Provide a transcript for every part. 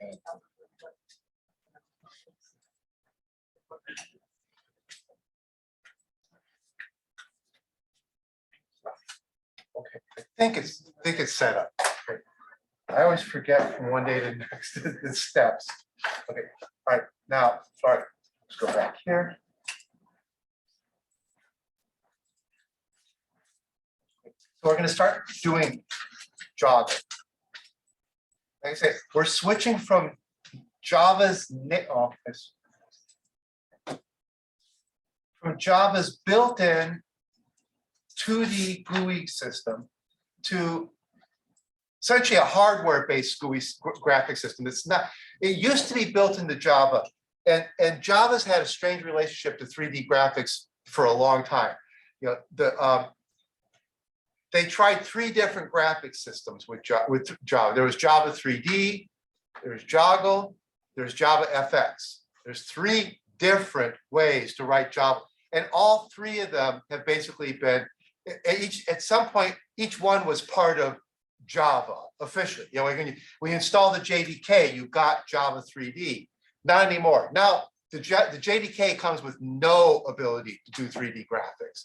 Okay, I think it's set up. Okay. I always forget from one day to the next the steps. Okay, all right, now, sorry, let's go back here. So we're going to start doing Java. Like I say, we're switching from Java's built-in 2D GUI system to essentially a hardware-based GUI graphic system. It's not. It used to be built into Java, and Java's had a strange relationship to 3D graphics for a long time. You know, they tried 3 different graphic systems with Java. There was Java 3D, there's Joggle, there's Java FX. There's 3 different ways to write Java, and all 3 of them have basically been at some point. Each one was part of Java officially. You know, when you install the JDK, you got Java 3D. Not anymore. Now the JDK comes with no ability to do 3D graphics.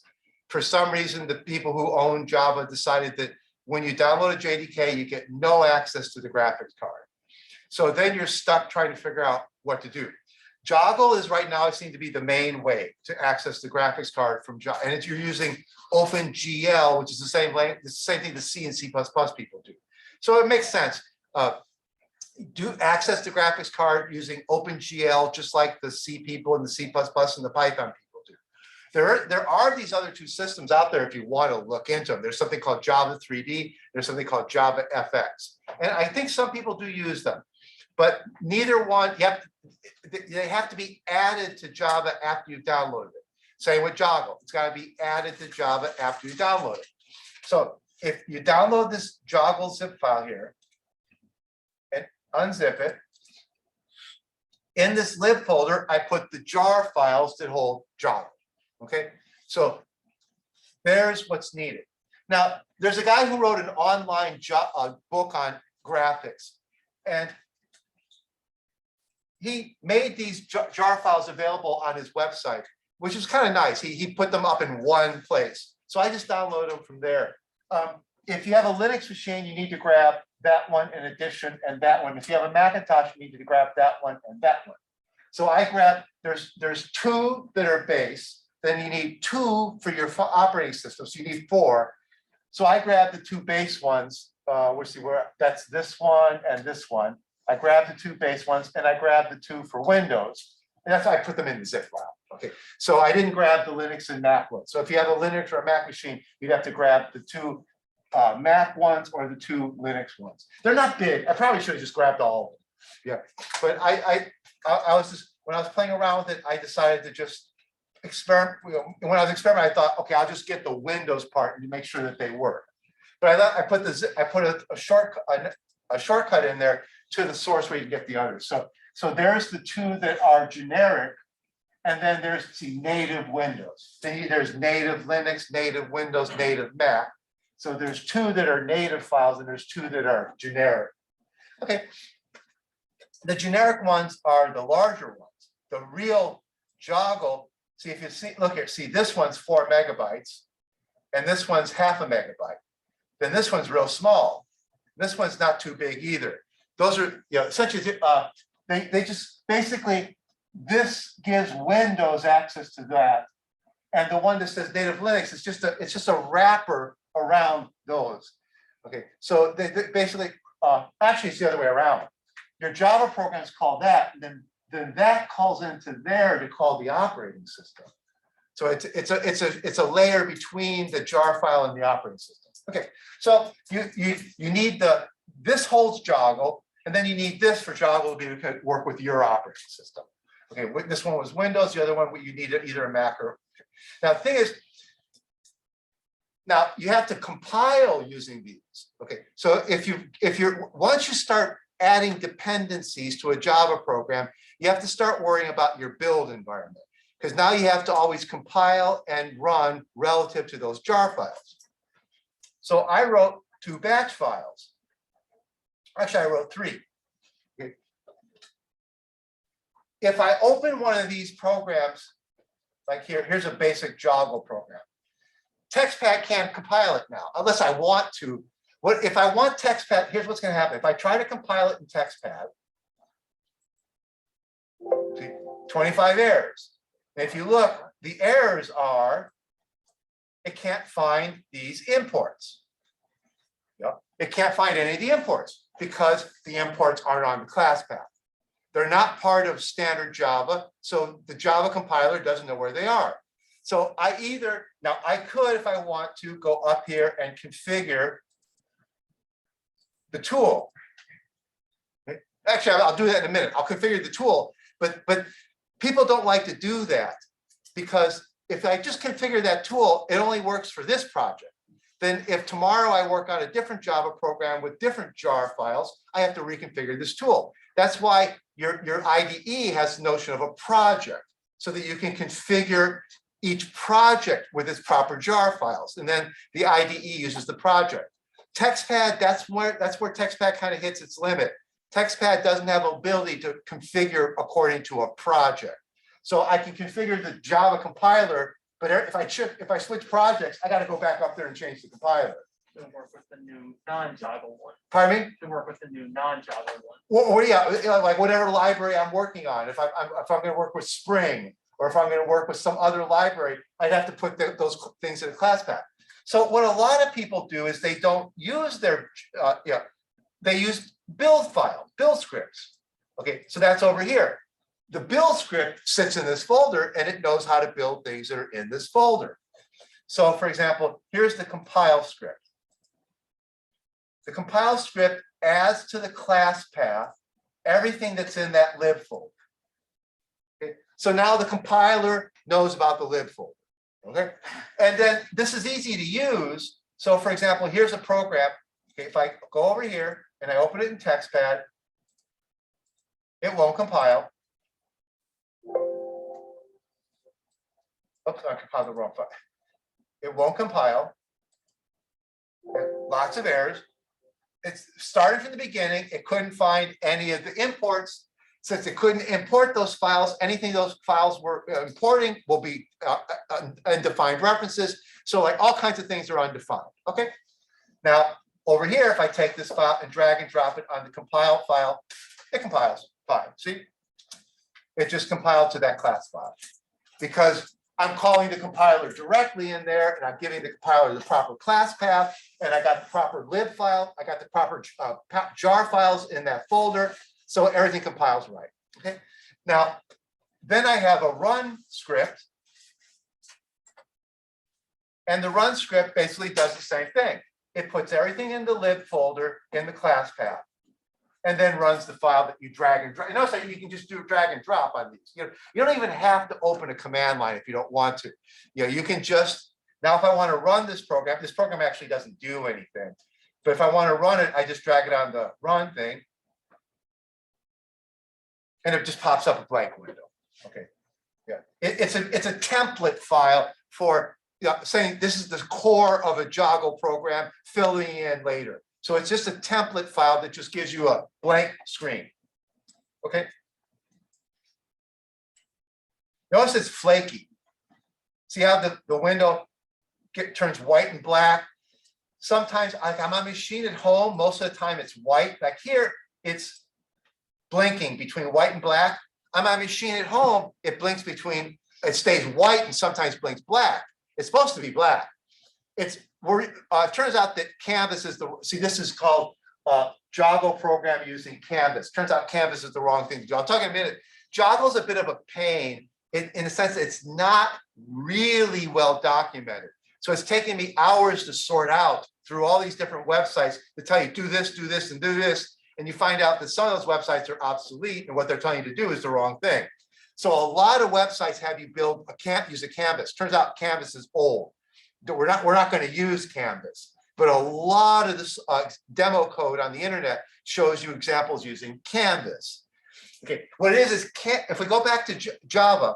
For some reason, the people who own Java decided that when you download a JDK, you get no access to the graphics card. So then you're stuck trying to figure out what to do. Joggle is right now seem to be the main way to access the graphics card from Java, and you're using OpenGL, which is the same thing the C and C++ people do. So it makes sense. Do access the graphics card using OpenGL, just like the C people and the C++ and the Python people do. There are these other 2 systems out there if you want to look into them. There's something called Java 3D. There's something called Java FX, and I think some people do use them, but neither one. They have to be added to Java after you've downloaded it. Same with Joggle. It's got to be added to Java after you download it. So if you download this Joggle zip file here and unzip it, in this lib folder, I put the jar files that hold Joggle. Okay, so there's what's needed. Now, there's a guy who wrote an online book on graphics, and he made these jar files available on his website, which is kind of nice. He put them up in one place. So I just download them from there. If you have a Linux machine, you need to grab that one in addition and that one. If you have a Macintosh, you need to grab that one and that one. So I grab, there's 2 that are base, then you need 2 for your operating system. So you need 4. So I grabbed the 2 base ones. We'll see where that's this one and this one. I grabbed the 2 base ones and I grabbed the 2 for Windows. And that's how I put them in the zip file. Okay, so I didn't grab the Linux and Mac ones. So if you have a Linux or a Mac machine, you'd have to grab the 2 Mac ones or the 2 Linux ones. They're not big. I probably should have just grabbed all of them. Yeah, but I was just, when I was playing around with it, I decided to just experiment. When I was experimenting, I thought, okay, I'll just get the Windows part and make sure that they work. But I put a shortcut in there to the source where you get the others. So there's the 2 that are generic, and then there's native Windows. There's native Linux, native Windows, native Mac. So there's 2 that are native files, and there's 2 that are generic. Okay, the generic ones are the larger ones. The real Joggle. See, if you see, look here. See, this one's 4 megabytes, and this one's half a megabyte. Then this one's real small. This one's not too big either. Those are, essentially, they just basically, this gives Windows access to that, and the one that says native Linux is just a wrapper around those. Okay, so they basically, actually it's the other way around. Your Java programs call that, and then that calls into there to call the operating system. So it's a layer between the jar file and the operating system. Okay, so you need this holds Joggle, and then you need this for Joggle to work with your operating system. Okay, this one was Windows, the other one you need either a Mac or. Now the thing is, now you have to compile using these. Okay, so once you start adding dependencies to a Java program, you have to start worrying about your build environment, because now you have to always compile and run relative to those jar files. So I wrote 2 batch files. Actually, I wrote 3. Okay. if I open one of these programs, like here's a basic Joggle program. TextPad can't compile it now, unless I want to. What if I want TextPad? Here's what's going to happen. If I try to compile it in TextPad, see, 25 errors. And if you look, the errors are it can't find these imports. Yep. It can't find any of the imports because the imports aren't on the class path. They're not part of standard Java, so the Java compiler doesn't know where they are. So I could, if I want to, go up here and configure the tool. Actually, I'll do that in a minute. I'll configure the tool, but people don't like to do that because if I just configure that tool, it only works for this project. Then if tomorrow I work on a different Java program with different jar files, I have to reconfigure this tool. That's why your IDE has the notion of a project so that you can configure each project with its proper jar files. And then the IDE uses the project. TextPad, that's where TextPad kind of hits its limit. TextPad doesn't have ability to configure according to a project. So I can configure the Java compiler, but if I switch projects, I got to go back up there and change the compiler. To work with the new non-Joggle one. Pardon me? To work with the new non-Joggle one. Well, yeah, like whatever library I'm working on. If I'm going to work with Spring, or if I'm going to work with some other library, I'd have to put those things in a class path. So what a lot of people do is they don't use their, they use build scripts. Okay, so that's over here. The build script sits in this folder and it knows how to build things that are in this folder. So for example, here's the compile script. The compile script adds to the class path everything that's in that lib folder. Okay? So now the compiler knows about the lib folder. Okay, and then this is easy to use. So for example, here's a program. Okay, if I go over here and I open it in TextPad, it won't compile. Oops, I compiled the wrong file. It won't compile. Okay, lots of errors. It's started from the beginning. It couldn't find any of the imports. Since it couldn't import those files, anything those files were importing will be undefined references. So like all kinds of things are undefined. Okay. Now over here, if I take this file and drag and drop it on the compile file, it compiles fine. See, it just compiled to that class file because I'm calling the compiler directly in there and I'm giving the compiler the proper class path and I got the proper lib file. I got the proper jar files in that folder. So everything compiles right. Okay. Now, then I have a run script. And the run script basically does the same thing. It puts everything in the lib folder in the class path and then runs the file that you drag and drop. You notice that you can just do drag and drop on these. You don't even have to open a command line if you don't want to. You can just, now if I want to run this program actually doesn't do anything. But if I want to run it, I just drag it on the run thing. And it just pops up a blank window. Okay, yeah, it's a template file for saying this is the core of a Joggle program, filling in later. So it's just a template file that just gives you a blank screen. Okay. Notice it's flaky. See how the window turns white and black. Sometimes I'm on my machine at home. Most of the time it's white. Like here, it's blinking between white and black. On my machine at home, it blinks between, it stays white and sometimes blinks black. It's supposed to be black. It turns out that Canvas is this is called Joggle program using Canvas. Turns out Canvas is the wrong thing to do. I'll talk in a minute. Joggle is a bit of a pain in the sense that it's not really well documented. So it's taken me hours to sort out through all these different websites to tell you, do this, and do this. And you find out that some of those websites are obsolete and what they're telling you to do is the wrong thing. So a lot of websites have you use a Canvas. Turns out Canvas is old. We're not going to use Canvas, but a lot of this demo code on the internet shows you examples using Canvas. Okay, what it is if we go back to Java,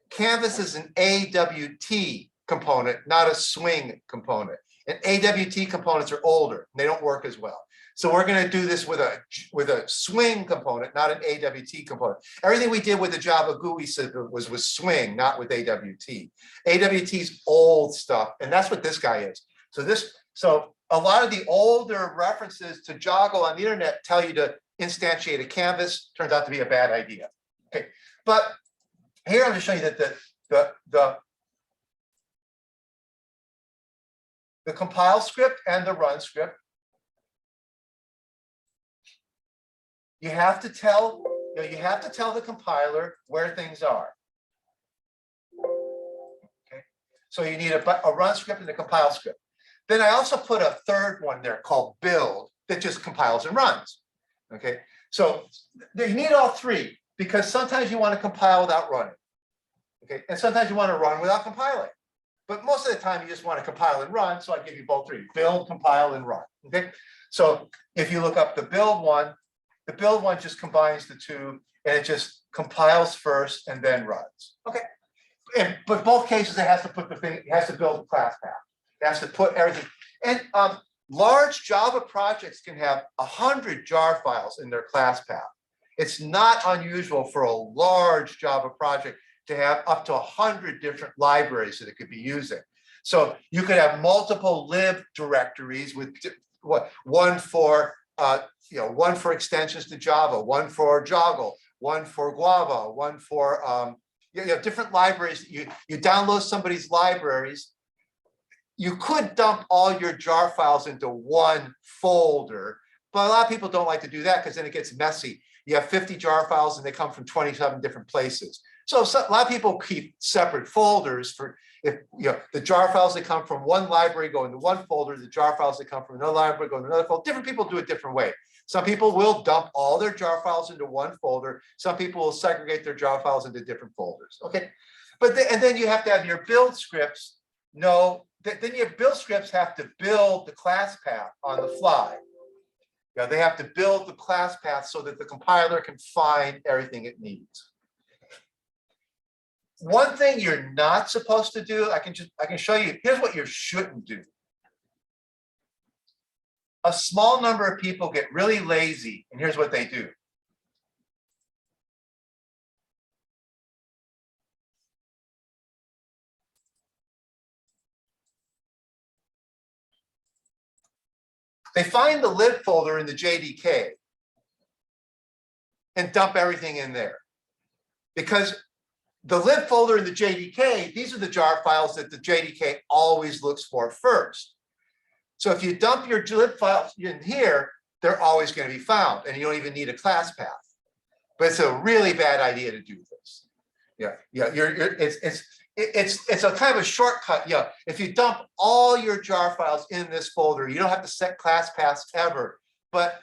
Canvas is an AWT component, not a swing component. And AWT components are older, and they don't work as well. So we're going to do this with a swing component, not an AWT component. Everything we did with the Java GUI system was with swing, not with AWT. AWT's old stuff, and that's what this guy is. So a lot of the older references to Joggle on the internet tell you to instantiate a canvas. Turns out to be a bad idea. Okay, but here I'm just showing you that the compile script and the run script, you have to tell the compiler where things are. Okay, so you need a run script and a compile script. Then I also put a third one there called build that just compiles and runs. Okay, so you need all three because sometimes you want to compile without running. Okay, and sometimes you want to run without compiling. But most of the time you just want to compile and run, so I give you both three: build, compile, and run. Okay, so if you look up the build one just combines the two, and it just compiles first and then runs. Okay, but both cases it has to put it has to build a class path. It has to put everything. And large Java projects can have 100 jar files in their class path. It's not unusual for a large Java project to have up to 100 different libraries that it could be using. So you could have multiple lib directories with one for extensions to Java, one for Joggle, one for Guava, one for you have different libraries. You download somebody's libraries. You could dump all your jar files into one folder, but a lot of people don't like to do that because then it gets messy. You have 50 jar files and they come from 27 different places. So a lot of people keep separate folders for if the jar files that come from one library go into one folder, the jar files that come from another library go into another folder. Different people do it different way. Some people will dump all their jar files into one folder. Some people will segregate their jar files into different folders. Okay, and then you have to have your build scripts. Then your build scripts have to build the class path on the fly. They have to build the class path so that the compiler can find everything it needs. One thing you're not supposed to do, I can show you, here's what you shouldn't do. A small number of people get really lazy, and here's what they do. They find the lib folder in the JDK and dump everything in there. Because the lib folder in the JDK, these are the jar files that the JDK always looks for first. So if you dump your lib files in here, they're always going to be found, and you don't even need a class path. But it's a really bad idea to do this. It's a kind of a shortcut. If you dump all your jar files in this folder, you don't have to set class paths ever. But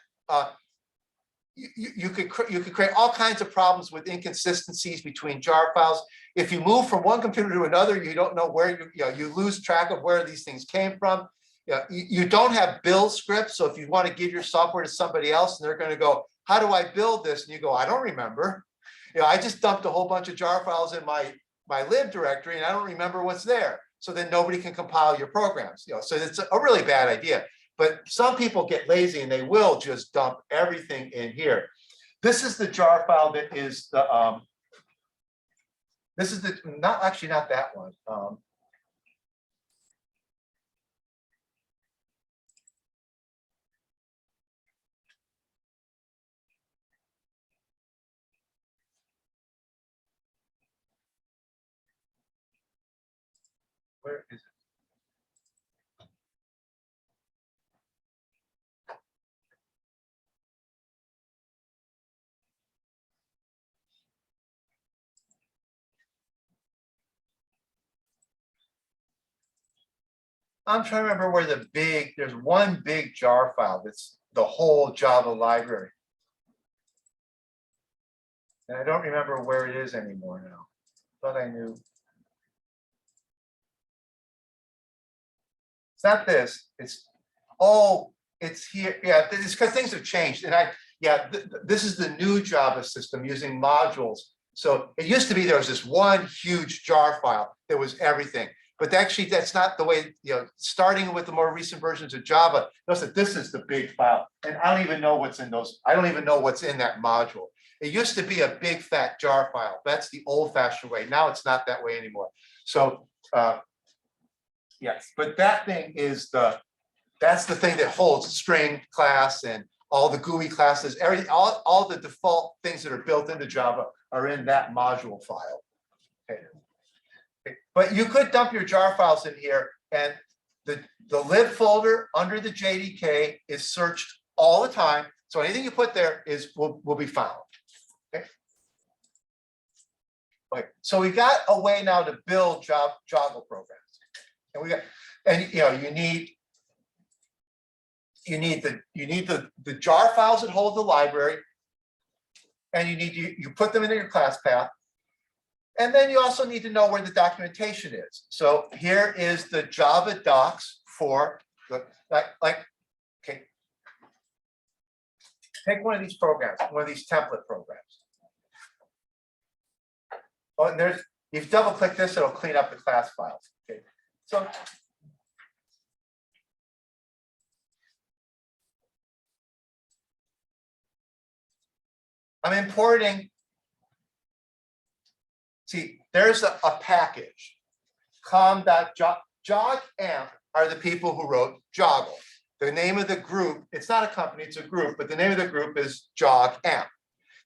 you could create all kinds of problems with inconsistencies between jar files. If you move from one computer to another, you don't know where you lose track of where these things came from. You don't have build scripts. So if you want to give your software to somebody else and they're going to go, how do I build this? And you go, I don't remember. I just dumped a whole bunch of jar files in my lib directory and I don't remember what's there. So then nobody can compile your programs. So it's a really bad idea. But some people get lazy and they will just dump everything in here. This is the jar file that is the this is the not that one. Where is it? I'm trying to remember where there's one big jar file that's the whole Java library. And I don't remember where it is anymore now. Thought I knew. It's not this. It's here. Yeah, it's because things have changed. And this is the new Java system using modules. So it used to be there was this one huge jar file that was everything. but actually that's not the way, starting with the more recent versions of Java, notice that this is the big file. And I don't even know what's in those. I don't even know what's in that module. It used to be a big fat jar file. That's the old fashioned way. Now it's not that way anymore. So yes, but that thing is that's the thing that holds string class and all the GUI classes, all the default things that are built into Java are in that module file. Okay. But you could dump your jar files in here, and the lib folder under the JDK is searched all the time. So anything you put there will be found. Okay. Okay. So we got a way now to build Joggle programs, and you need the jar files that hold the library, and you put them into your class path. And then you also need to know where the documentation is. So here is the Java docs for okay. Take one of these programs, one of these template programs. Oh, and if you double click this, it'll clean up the class files. Okay. So I'm importing. See, there's a package. JogAmp are the people who wrote Joggle. The name of the group, it's not a company, it's a group, but the name of the group is JogAmp.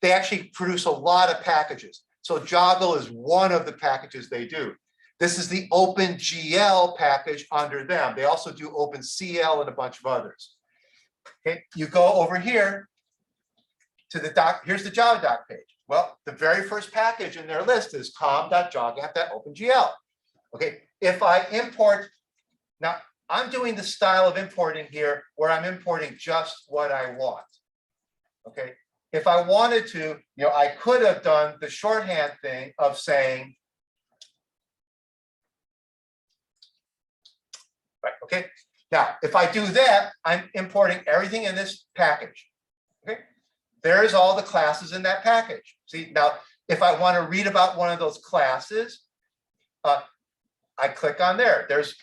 They actually produce a lot of packages. So Joggle is one of the packages they do. This is the OpenGL package under them. They also do OpenCL and a bunch of others. Okay, you go over here to the doc. Here's the Java doc page. Well, the very first package in their list is com.jogamp.opengl. Okay, if I import, now I'm doing the style of importing here where I'm importing just what I want. Okay, if I wanted to, I could have done the shorthand thing of saying, right, okay. Now, if I do that, I'm importing everything in this package. Okay. There's all the classes in that package. See, now, if I want to read about one of those classes, I click on there. There's,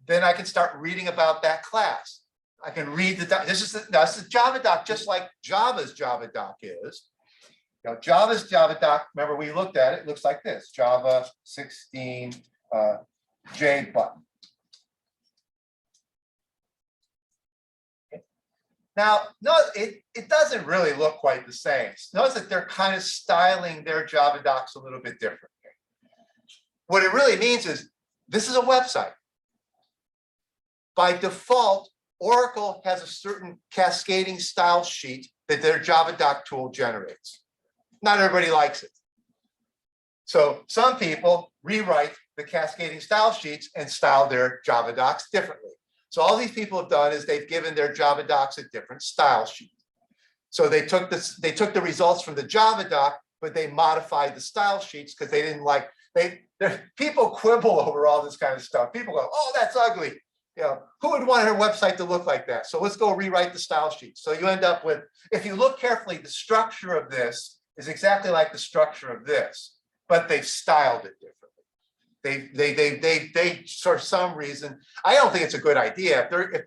then I can start reading about that class. I can read this is the Java doc, just like Java's Java doc is. Java's Java doc, remember we looked at it, it looks like this, Java 16 J button. Now, no, it doesn't really look quite the same. Notice that they're kind of styling their Java docs a little bit differently. What it really means is this is a website. By default, Oracle has a certain cascading style sheet that their Java doc tool generates. Not everybody likes it. So some people rewrite the cascading style sheets and style their Java docs differently. So all these people have done is they've given their Java docs a different style sheet. So they took the results from the Java doc, but they modified the style sheets because they didn't like, people quibble over all this kind of stuff. People go, oh, that's ugly. Who would want their website to look like that? So let's go rewrite the style sheet. So you end up with, if you look carefully, the structure of this is exactly like the structure of this, but they've styled it differently. They for some reason, I don't think it's a good idea. If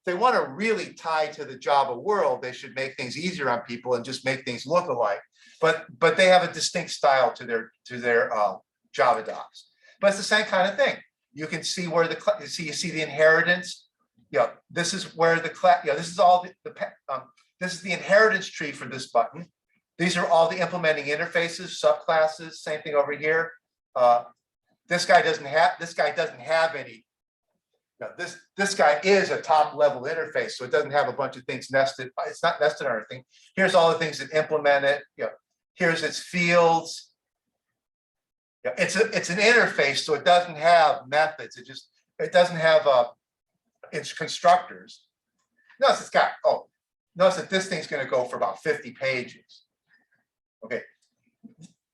they want to really tie to the Java world, they should make things easier on people and just make things look alike. But they have a distinct style to their Java docs. But it's the same kind of thing. You can see where you see the inheritance. This is where the class. This is all this is the inheritance tree for this button. These are all the implementing interfaces, subclasses. Same thing over here. This guy doesn't have any. This guy is a top level interface, so it doesn't have a bunch of things nested. It's not nested on everything. Here's all the things that implement it. Here's its fields. It's an interface, so it doesn't have methods. It doesn't have its constructors. Notice notice that this thing's going to go for about 50 pages. Okay,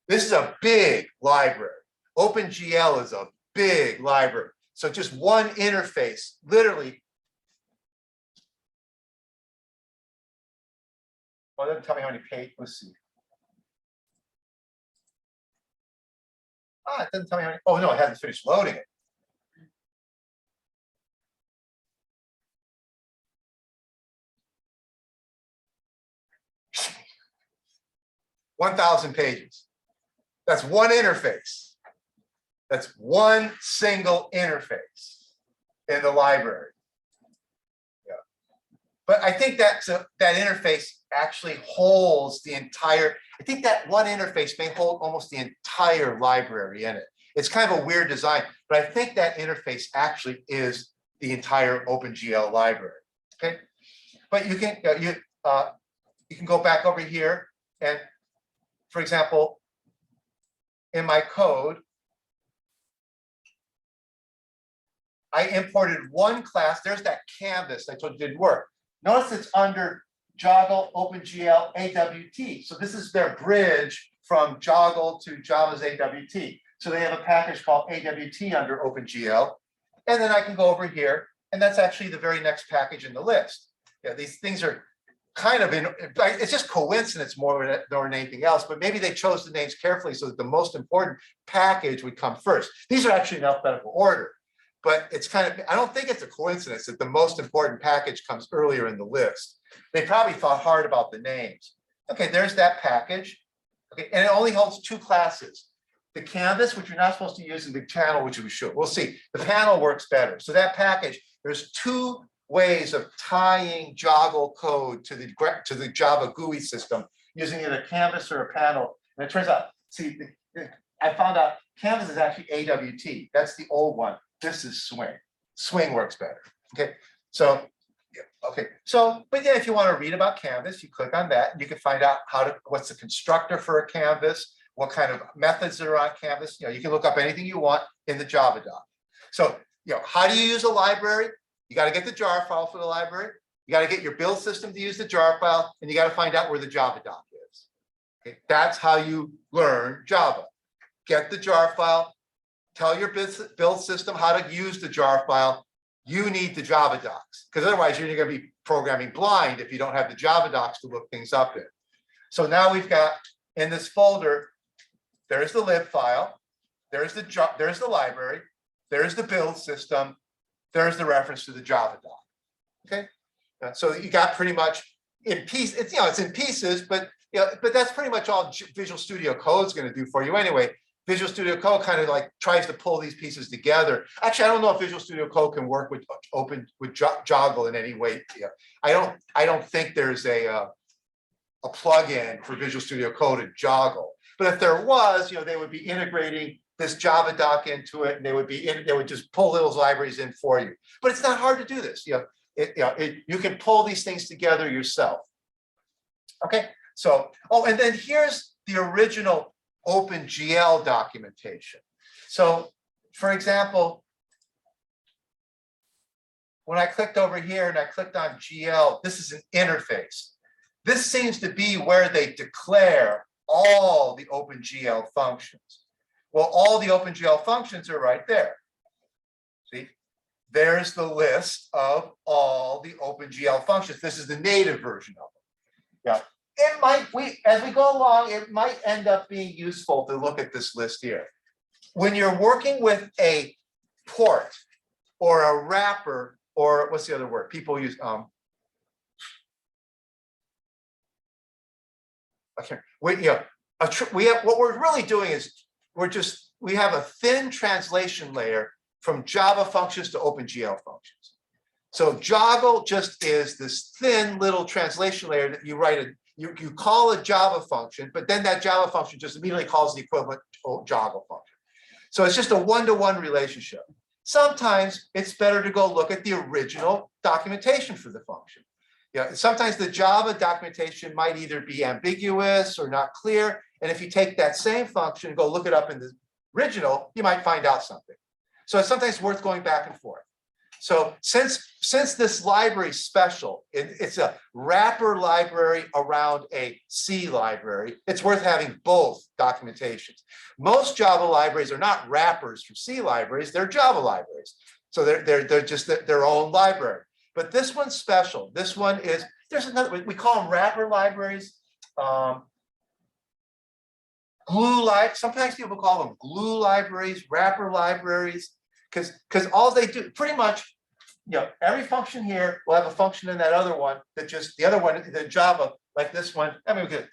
this is a big library. OpenGL is a big library. So just one interface, literally. Oh, it doesn't tell me how many pages. Let's see. It doesn't tell me how many. Oh, no, it hasn't finished loading it. 1,000 pages. That's one interface. That's one single interface in the library. Yeah. But I think that interface actually holds the entire, I think that one interface may hold almost the entire library in it. It's kind of a weird design, but I think that interface actually is the entire OpenGL library. Okay, but you can go back over here, and for example, in my code, I imported one class. There's that canvas I told you didn't work. Notice it's under Joggle OpenGL AWT. So this is their bridge from Joggle to Java's AWT. So they have a package called AWT under OpenGL. And then I can go over here, and that's actually the very next package in the list. Yeah, these things are kind of it's just coincidence more than anything else, but maybe they chose the names carefully so that the most important package would come first. These are actually in alphabetical order, but it's kind of, I don't think it's a coincidence that the most important package comes earlier in the list. They probably thought hard about the names. Okay, there's that package. Okay, and it only holds two classes. The canvas, which you're not supposed to use, in the channel, which we should. We'll see. The panel works better. So that package, there's two ways of tying Joggle code to the Java GUI system using either canvas or a panel. And it turns out, see, I found out canvas is actually AWT. That's the old one. This is swing. Swing works better. Okay, so okay, so but yeah, if you want to read about canvas, you click on that, and you can find out what's the constructor for a canvas, what kind of methods are on canvas. You know, you can look up anything you want in the Java doc. So, you know, how do you use a library? You got to get the jar file for the library. You got to get your build system to use the jar file, and you got to find out where the Java doc is. Okay, that's how you learn Java. Get the jar file. Tell your build system how to use the jar file. You need the Java docs, because otherwise you're going to be programming blind if you don't have the Java docs to look things up in. So now we've got in this folder, there's the lib file, there's the library, there's the build system, there's the reference to the Java doc. Okay, so you got pretty much in piece. It's it's in pieces, but but that's pretty much all Visual Studio Code is going to do for you anyway. Visual Studio Code kind of like tries to pull these pieces together. Actually, I don't know if Visual Studio Code can work with Joggle in any way. I don't think there's a plugin for Visual Studio Code and Joggle. But if there was, they would be integrating this Java doc into it, and they would just pull those libraries in for you. But it's not hard to do this. You can pull these things together yourself. Okay, so and then here's the original OpenGL documentation. So, for example, when I clicked over here and I clicked on GL, this is an interface. This seems to be where they declare all the OpenGL functions. Well, all the OpenGL functions are right there. See, there's the list of all the OpenGL functions. This is the native version of them. Yeah. It might, as we go along, it might end up being useful to look at this list here. When you're working with a port or a wrapper, or what's the other word? People use okay. What we're really doing is we have a thin translation layer from Java functions to OpenGL functions. So Joggle just is this thin little translation layer that you write you call a Java function, but then that Java function just immediately calls the equivalent Joggle function. So it's just a one-to-one relationship. Sometimes it's better to go look at the original documentation for the function. Sometimes the Java documentation might either be ambiguous or not clear. And if you take that same function and go look it up in the original, you might find out something. So it's sometimes worth going back and forth. So since this library is special, it's a wrapper library around a C library, it's worth having both documentations. Most Java libraries are not wrappers for C libraries, they're Java libraries. So they're just their own library. But this one's special. This one is, there's another, we call them wrapper libraries. Sometimes people call them glue libraries, wrapper libraries, because all they do, pretty much, every function here will have a function in that other one that just, the other one, the Java, like this one, I mean, we could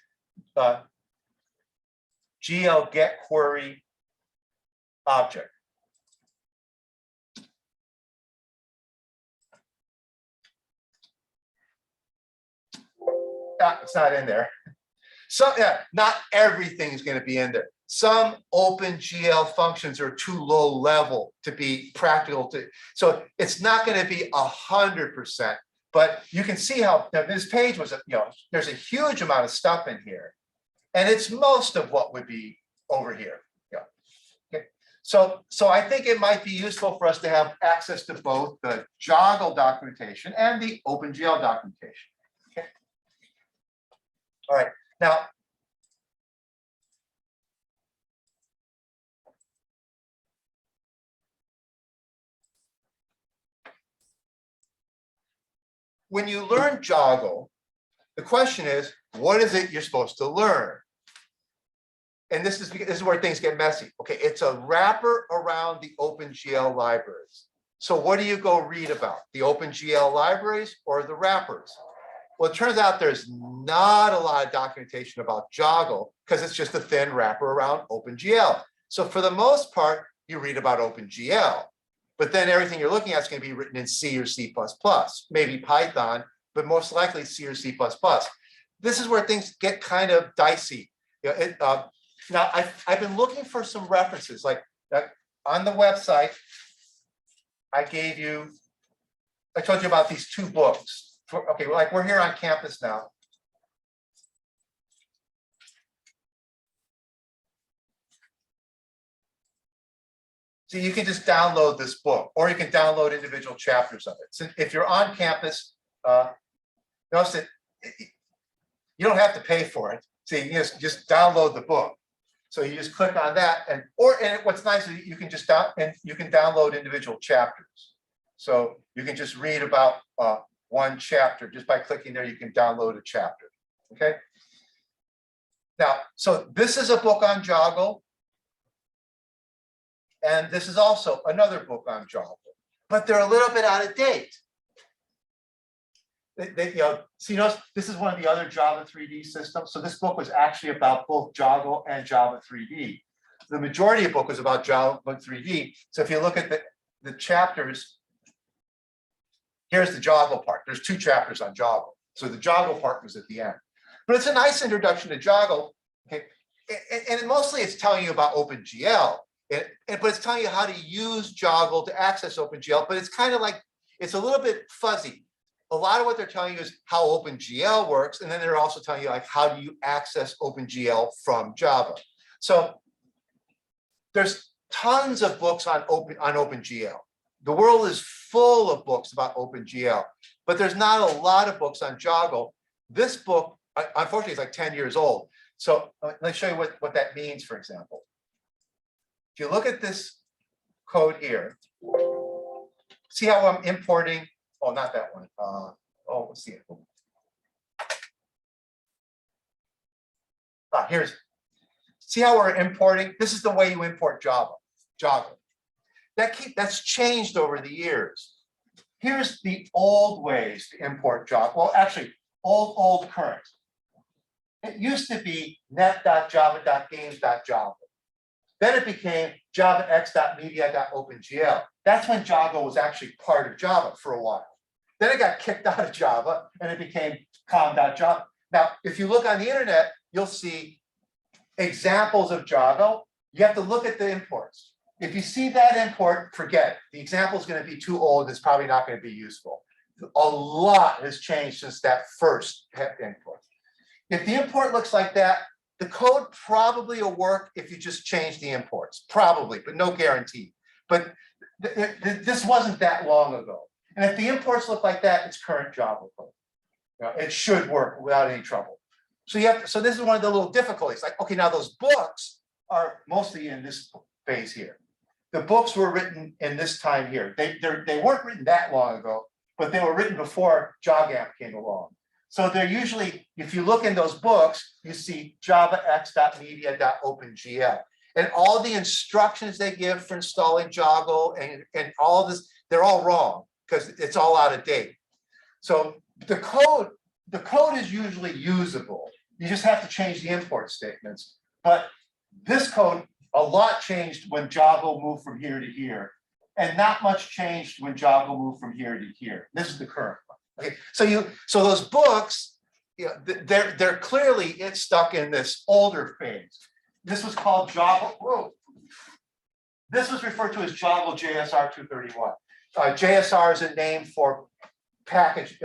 GL get query object. It's not in there. So yeah, not everything is going to be in there. Some OpenGL functions are too low level to be practical to, so it's not going to be 100%. But you can see how now this page was, there's a huge amount of stuff in here, and it's most of what would be over here. Yeah. Okay. So I think it might be useful for us to have access to both the Joggle documentation and the OpenGL documentation. Okay. All right. Now, when you learn Joggle, the question is, what is it you're supposed to learn? And this is where things get messy. Okay, it's a wrapper around the OpenGL libraries. So what do you go read about? The OpenGL libraries or the wrappers? Well, it turns out there's not a lot of documentation about Joggle because it's just a thin wrapper around OpenGL. So for the most part, you read about OpenGL. But then everything you're looking at is going to be written in C or C++, maybe Python, but most likely C or C++. This is where things get kind of dicey. Now, I've been looking for some references, like on the website, I told you about these two books. Okay, like we're here on campus now. So you can just download this book, or you can download individual chapters of it. So if you're on campus, notice that you don't have to pay for it. So you just download the book. So you just click on that, and what's nice is you can just download individual chapters. So you can just read about one chapter just by clicking there. You can download a chapter. Okay. Now, so this is a book on Joggle. And this is also another book on Joggle, but they're a little bit out of date. So this is one of the other Java 3D systems. So this book was actually about both Joggle and Java 3D. The majority of the book was about Java 3D. So if you look at the chapters, here's the Joggle part. There's 2 chapters on Joggle. So the Joggle part was at the end. But it's a nice introduction to Joggle. Okay, and mostly it's telling you about OpenGL. But it's telling you how to use Joggle to access OpenGL, but it's kind of like, it's a little bit fuzzy. A lot of what they're telling you is how OpenGL works, and then they're also telling you like, how do you access OpenGL from Java? So there's tons of books on OpenGL. The world is full of books about OpenGL, but there's not a lot of books on Joggle. This book, unfortunately, is like 10 years old. So let me show you what that means, for example. If you look at this code here, see how I'm importing, oh, not that one. Let's see it. See how we're importing? This is the way you import Joggle. That's changed over the years. Here's the old ways to import Joggle. Well, actually, old current. It used to be net.java.games.java. Then it became javax.media.opengl. That's when Joggle was actually part of Java for a while. Then it got kicked out of Java and it became com.java. Now, if you look on the internet, you'll see examples of Joggle. You have to look at the imports. If you see that import, forget it. The example is going to be too old. It's probably not going to be useful. A lot has changed since that first import. If the import looks like that, the code probably will work if you just change the imports, probably, but no guarantee. But this wasn't that long ago. And if the imports look like that, it's current Java code. It should work without any trouble. So so this is one of the little difficulties. Like, okay, now those books are mostly in this phase here. The books were written in this time here. They weren't written that long ago, but they were written before JogAmp came along. So they're usually, if you look in those books, you see javax.media.opengl. And all the instructions they give for installing Joggle and all this, they're all wrong because it's all out of date. So the code is usually usable. You just have to change the import statements. But this code, a lot changed when Joggle moved from here to here, and not much changed when Joggle moved from here to here. This is the current one. Okay, so those books, they're clearly it's stuck in this older phase. This was called Joggle. Whoa. This was referred to as Joggle JSR 231. JSR is a name for package.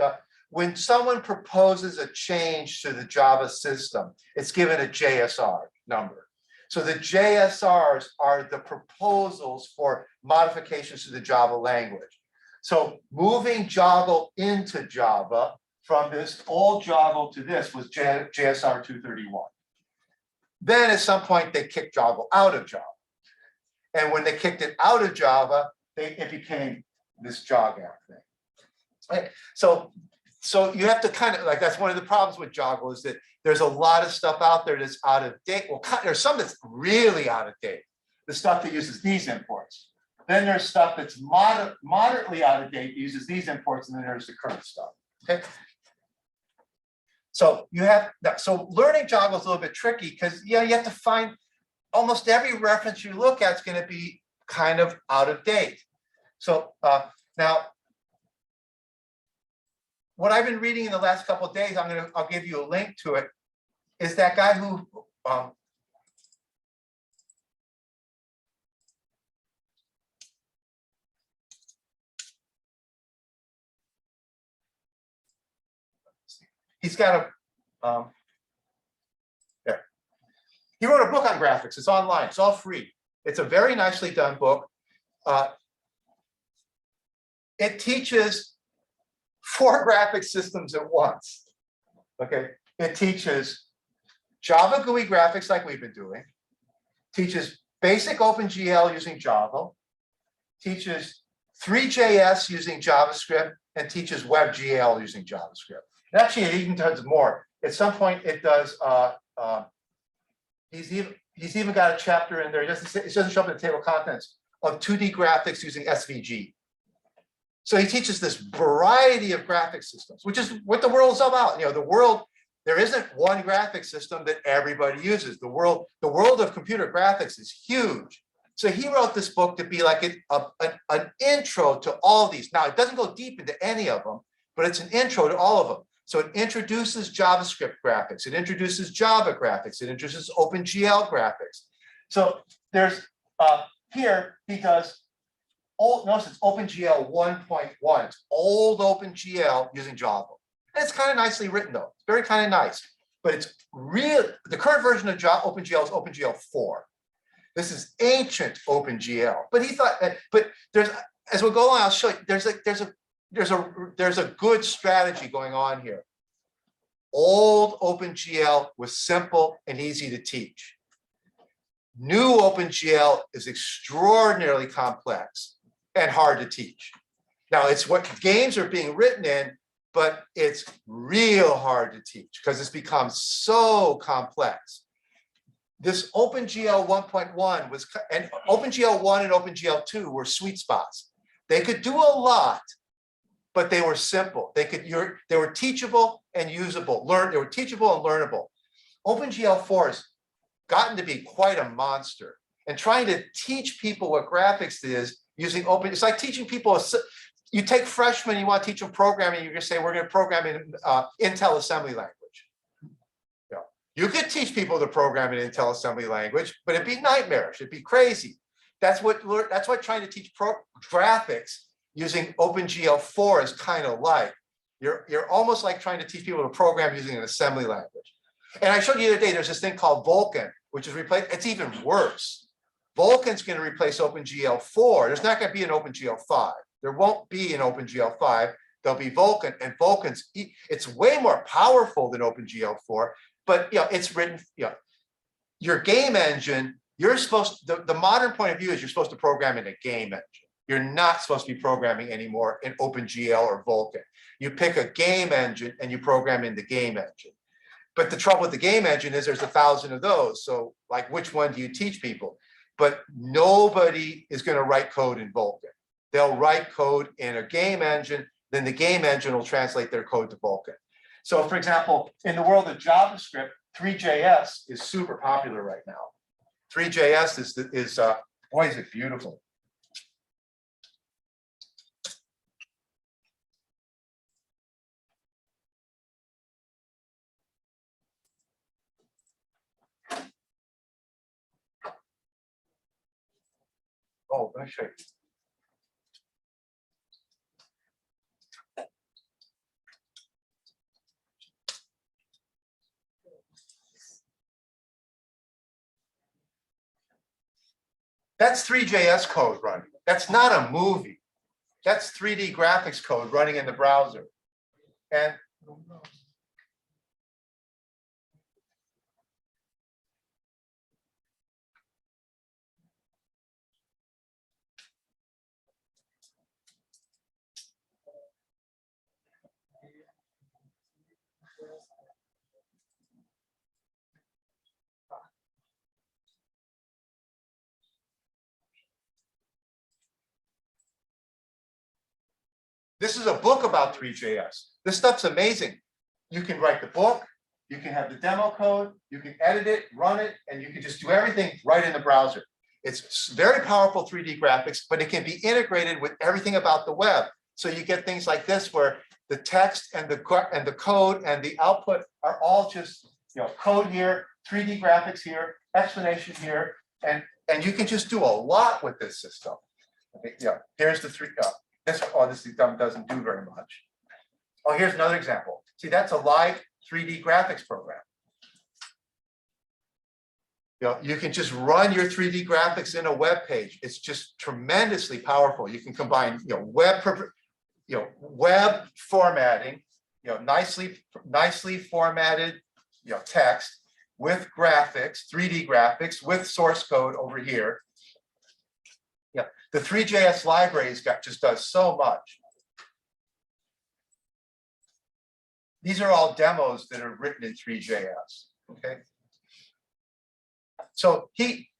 When someone proposes a change to the Java system, it's given a JSR number. So the JSRs are the proposals for modifications to the Java language. So moving Joggle into Java from this old Joggle to this was JSR 231. Then at some point they kicked Joggle out of Java. And when they kicked it out of Java, it became this Joggle thing. Right? So you have to kind of like, that's one of the problems with Joggle is that there's a lot of stuff out there that's out of date. Well, there's some that's really out of date. The stuff that uses these imports. Then there's stuff that's moderately out of date, uses these imports, and then there's the current stuff. Okay. So you have that. So learning Joggle is a little bit tricky because you have to find almost every reference you look at is going to be kind of out of date. So now, what I've been reading in the last couple of days, I'll give you a link to it, is that guy who he's got a there. He wrote a book on graphics. It's online. It's all free. It's a very nicely done book. It teaches 4 graphic systems at once. Okay, it teaches Java GUI graphics like we've been doing, teaches basic OpenGL using Java, teaches 3JS using JavaScript, and teaches WebGL using JavaScript. And actually, it even does more. At some point, it does. He's even got a chapter in there. It doesn't show up in the table of contents of 2D graphics using SVG. So he teaches this variety of graphic systems, which is what the world's about. The world, there isn't one graphic system that everybody uses. The world of computer graphics is huge. So he wrote this book to be like an intro to all these. Now, it doesn't go deep into any of them, but it's an intro to all of them. So it introduces JavaScript graphics. It introduces Java graphics. It introduces OpenGL graphics. So there's, here he does, notice it's OpenGL 1.1. It's old OpenGL using Java. And it's kind of nicely written though. It's very kind of nice, but it's real. The current version of OpenGL is OpenGL 4. This is ancient OpenGL. But he thought, but there's, as we'll go along, I'll show you, there's a good strategy going on here. Old OpenGL was simple and easy to teach. New OpenGL is extraordinarily complex and hard to teach. Now, it's what games are being written in, but it's real hard to teach because it's become so complex. This OpenGL 1.1 was, and OpenGL 1 and OpenGL 2 were sweet spots. They could do a lot, but they were simple. They were teachable and usable. They were teachable and learnable. OpenGL 4 has gotten to be quite a monster. And trying to teach people what graphics is using it's like teaching people, you take freshmen, you want to teach them programming, you're going to say, we're going to program in Intel assembly language. You could teach people to program in Intel assembly language, but it'd be nightmarish, it'd be crazy. That's what trying to teach graphics using OpenGL 4 is kind of like. You're almost like trying to teach people to program using an assembly language. And I showed you the other day, there's this thing called Vulcan, which is replaced, it's even worse. Vulcan's going to replace OpenGL 4. There's not going to be an OpenGL 5. There won't be an OpenGL 5. There'll be Vulcan, and Vulcan's, it's way more powerful than OpenGL 4, but it's written, your game engine, you're supposed, the modern point of view is you're supposed to program in a game engine. You're not supposed to be programming anymore in OpenGL or Vulcan. You pick a game engine and you program in the game engine. But the trouble with the game engine is there's 1,000 of those. So like, which one do you teach people? But nobody is going to write code in Vulcan. They'll write code in a game engine, then the game engine will translate their code to Vulcan. So for example, in the world of JavaScript, 3JS is super popular right now. 3JS is boy, is it beautiful. Oh, let me show you. That's 3JS code running. That's not a movie. That's 3D graphics code running in the browser. And this is a book about 3JS. This stuff's amazing. You can write the book, you can have the demo code, you can edit it, run it, and you can just do everything right in the browser. It's very powerful 3D graphics, but it can be integrated with everything about the web. So you get things like this, where the text and the code and the output are all just, code here, 3D graphics here, explanation here, and you can just do a lot with this system. Okay, here's the this doesn't do very much. Oh, here's another example. See, that's a live 3D graphics program. You can just run your 3D graphics in a web page. It's just tremendously powerful. You can combine, web formatting, nicely formatted, text with graphics, 3D graphics with source code over here. The 3JS libraries just does so much. These are all demos that are written in 3JS. Okay. So he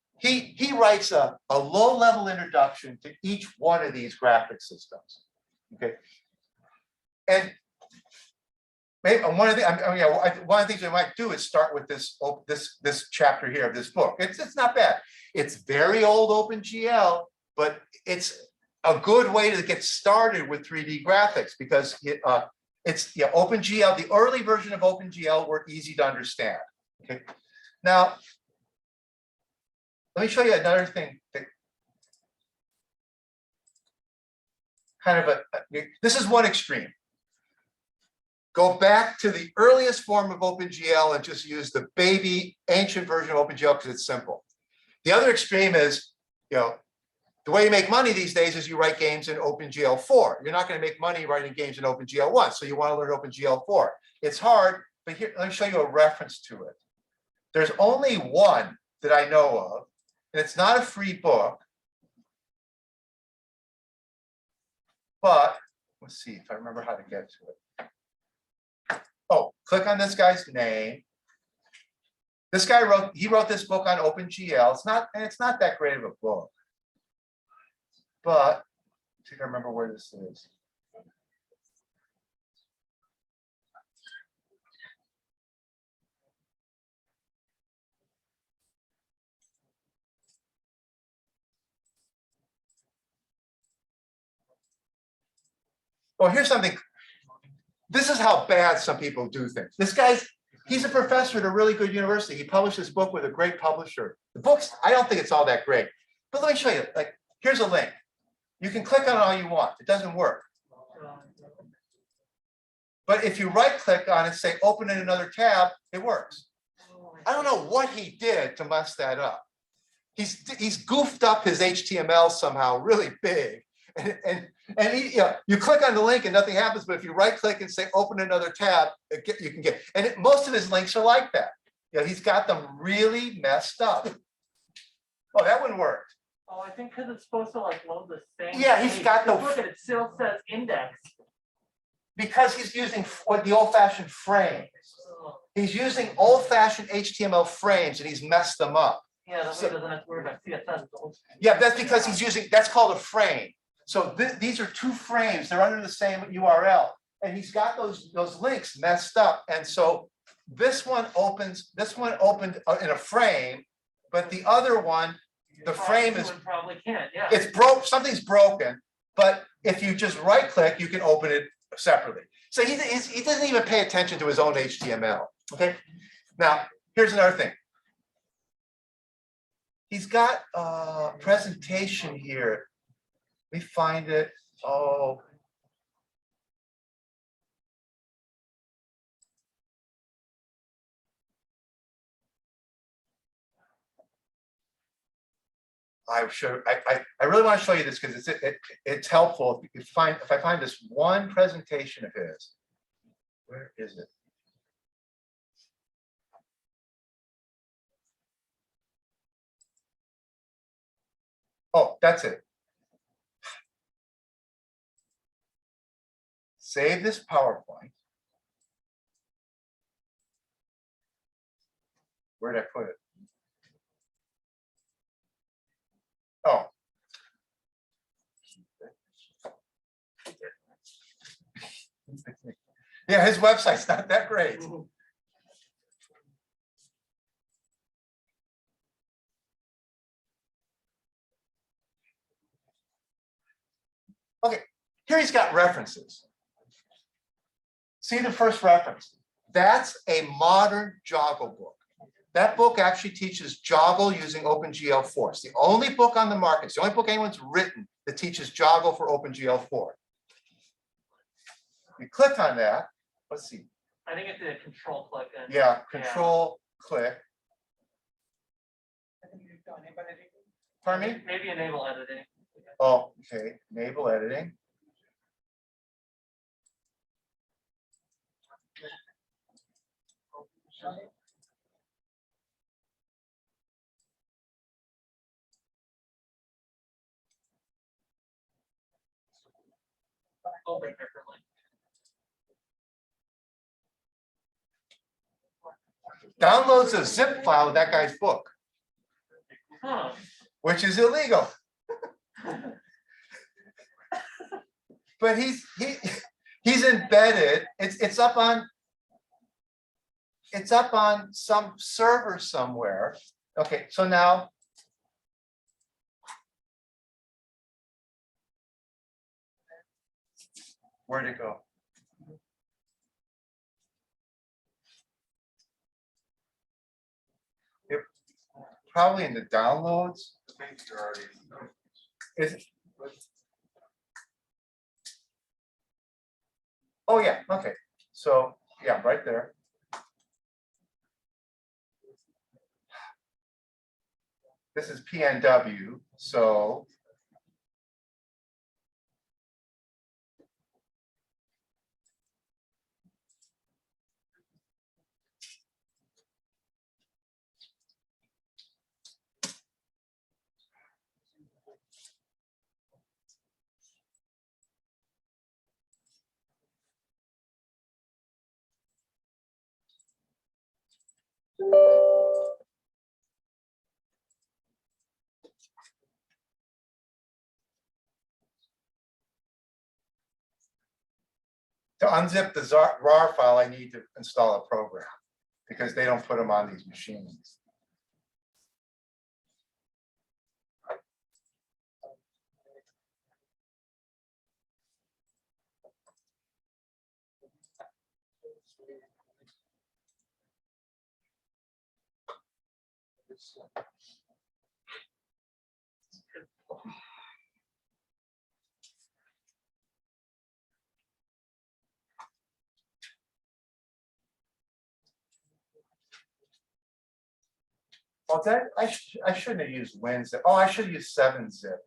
writes a low-level introduction to each one of these graphic systems. Okay. And maybe one of the things we might do is start with this chapter here of this book. It's not bad. It's very old OpenGL, but it's a good way to get started with 3D graphics, because it's OpenGL. The early version of OpenGL were easy to understand. Okay. Now, let me show you another thing that this is one extreme. Go back to the earliest form of OpenGL and just use the baby ancient version of OpenGL because it's simple. The other extreme is, the way you make money these days is you write games in OpenGL 4. You're not going to make money writing games in OpenGL 1, so you want to learn OpenGL 4. It's hard, but here, let me show you a reference to it. There's only one that I know of, and it's not a free book. But let's see if I remember how to get to it. Oh, click on this guy's name. This guy wrote this book on OpenGL. It's not that great of a book. But I think I remember where this is. Well, here's something. This is how bad some people do things. He's a professor at a really good university. He published this book with a great publisher. The book's, I don't think it's all that great. But let me show you, here's a link. You can click on it all you want. It doesn't work. But if you right click on it, say open in another tab, it works. I don't know what he did to mess that up. He's goofed up his HTML somehow really big. And you click on the link and nothing happens, but if you right click and say open another tab, you can get, and most of his links are like that. He's got them really messed up. Oh, that one worked. Oh, I think because it's supposed to load the same. Yeah, he's got the. Look at it, still says index. Because he's using the old-fashioned frames. He's using old-fashioned HTML frames and he's messed them up. Yeah, that's doesn't have to worry about CSS. Yeah, that's because he's using, that's called a frame. So these are two frames, they're under the same URL. And he's got those links messed up. And so this one opened in a frame, but the other one, the frame is, Probably can't, yeah. it's broke, something's broken, but if you just right click, you can open it separately. So he doesn't even pay attention to his own HTML, okay? Now, here's another thing. He's got a presentation here. We find it, oh. I really want to show you this because it's helpful. If I find this one presentation of his, where is it? Oh, that's it. Save this PowerPoint. Where did I put it? Oh. Yeah, his website's not that great. Okay, here he's got references. See the first reference. That's a modern Joggle book. That book actually teaches Joggle using OpenGL4. It's the only book on the market. It's the only book anyone's written that teaches Joggle for OpenGL4. We click on that. Let's see. I think it's a control click. And, yeah, control click. Pardon me? Maybe enable editing. Oh, okay. Enable editing. Open differently. Downloads a zip file of that guy's book, Huh. which is illegal. But he's embedded. It's up on some server somewhere. Okay, so now where'd it go? Probably in the downloads. Is it? Oh yeah, okay. So yeah, right there. This is PNW, so to unzip the RAR file, I need to install a program because they don't put them on these machines. Oh, that I shouldn't have used WinZip. Oh, I should have used 7-zip.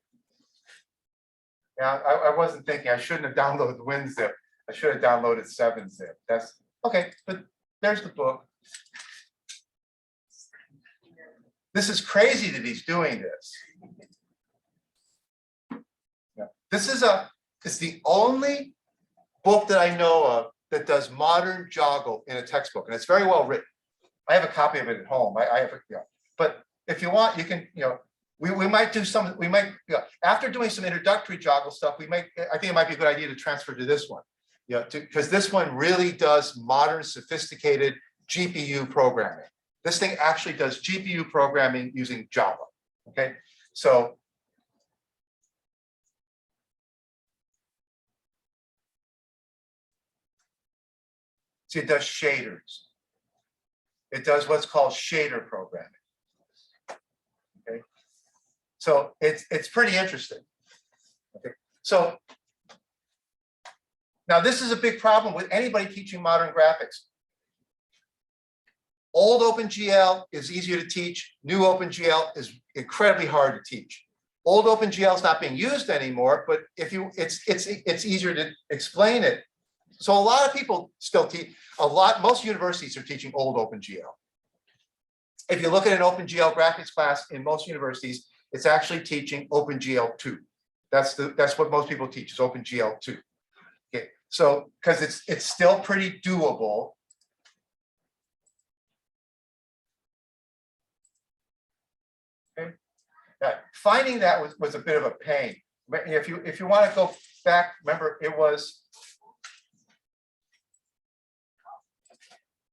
Yeah, I wasn't thinking. I shouldn't have downloaded WinZip. I should have downloaded 7-zip. That's okay, but there's the book. This is crazy that he's doing this. Yeah. It's the only book that I know of that does modern Joggle in a textbook, and it's very well written. I have a copy of it at home. I have, but if you want, you can, we might do some, after doing some introductory Joggle stuff, I think it might be a good idea to transfer to this one. Because this one really does modern, sophisticated GPU programming. This thing actually does GPU programming using Java. Okay, so see, it does shaders. It does what's called shader programming. Okay, so it's pretty interesting. Okay, so now this is a big problem with anybody teaching modern graphics. Old OpenGL is easier to teach. New OpenGL is incredibly hard to teach. Old OpenGL is not being used anymore, but if you, it's easier to explain it. So a lot of people still teach. Most universities are teaching old OpenGL. If you look at an OpenGL graphics class in most universities, it's actually teaching OpenGL 2. That's what most people teach is OpenGL 2. Okay, so because it's still pretty doable. Okay. Finding that was a bit of a pain. But if you want to go back, remember it was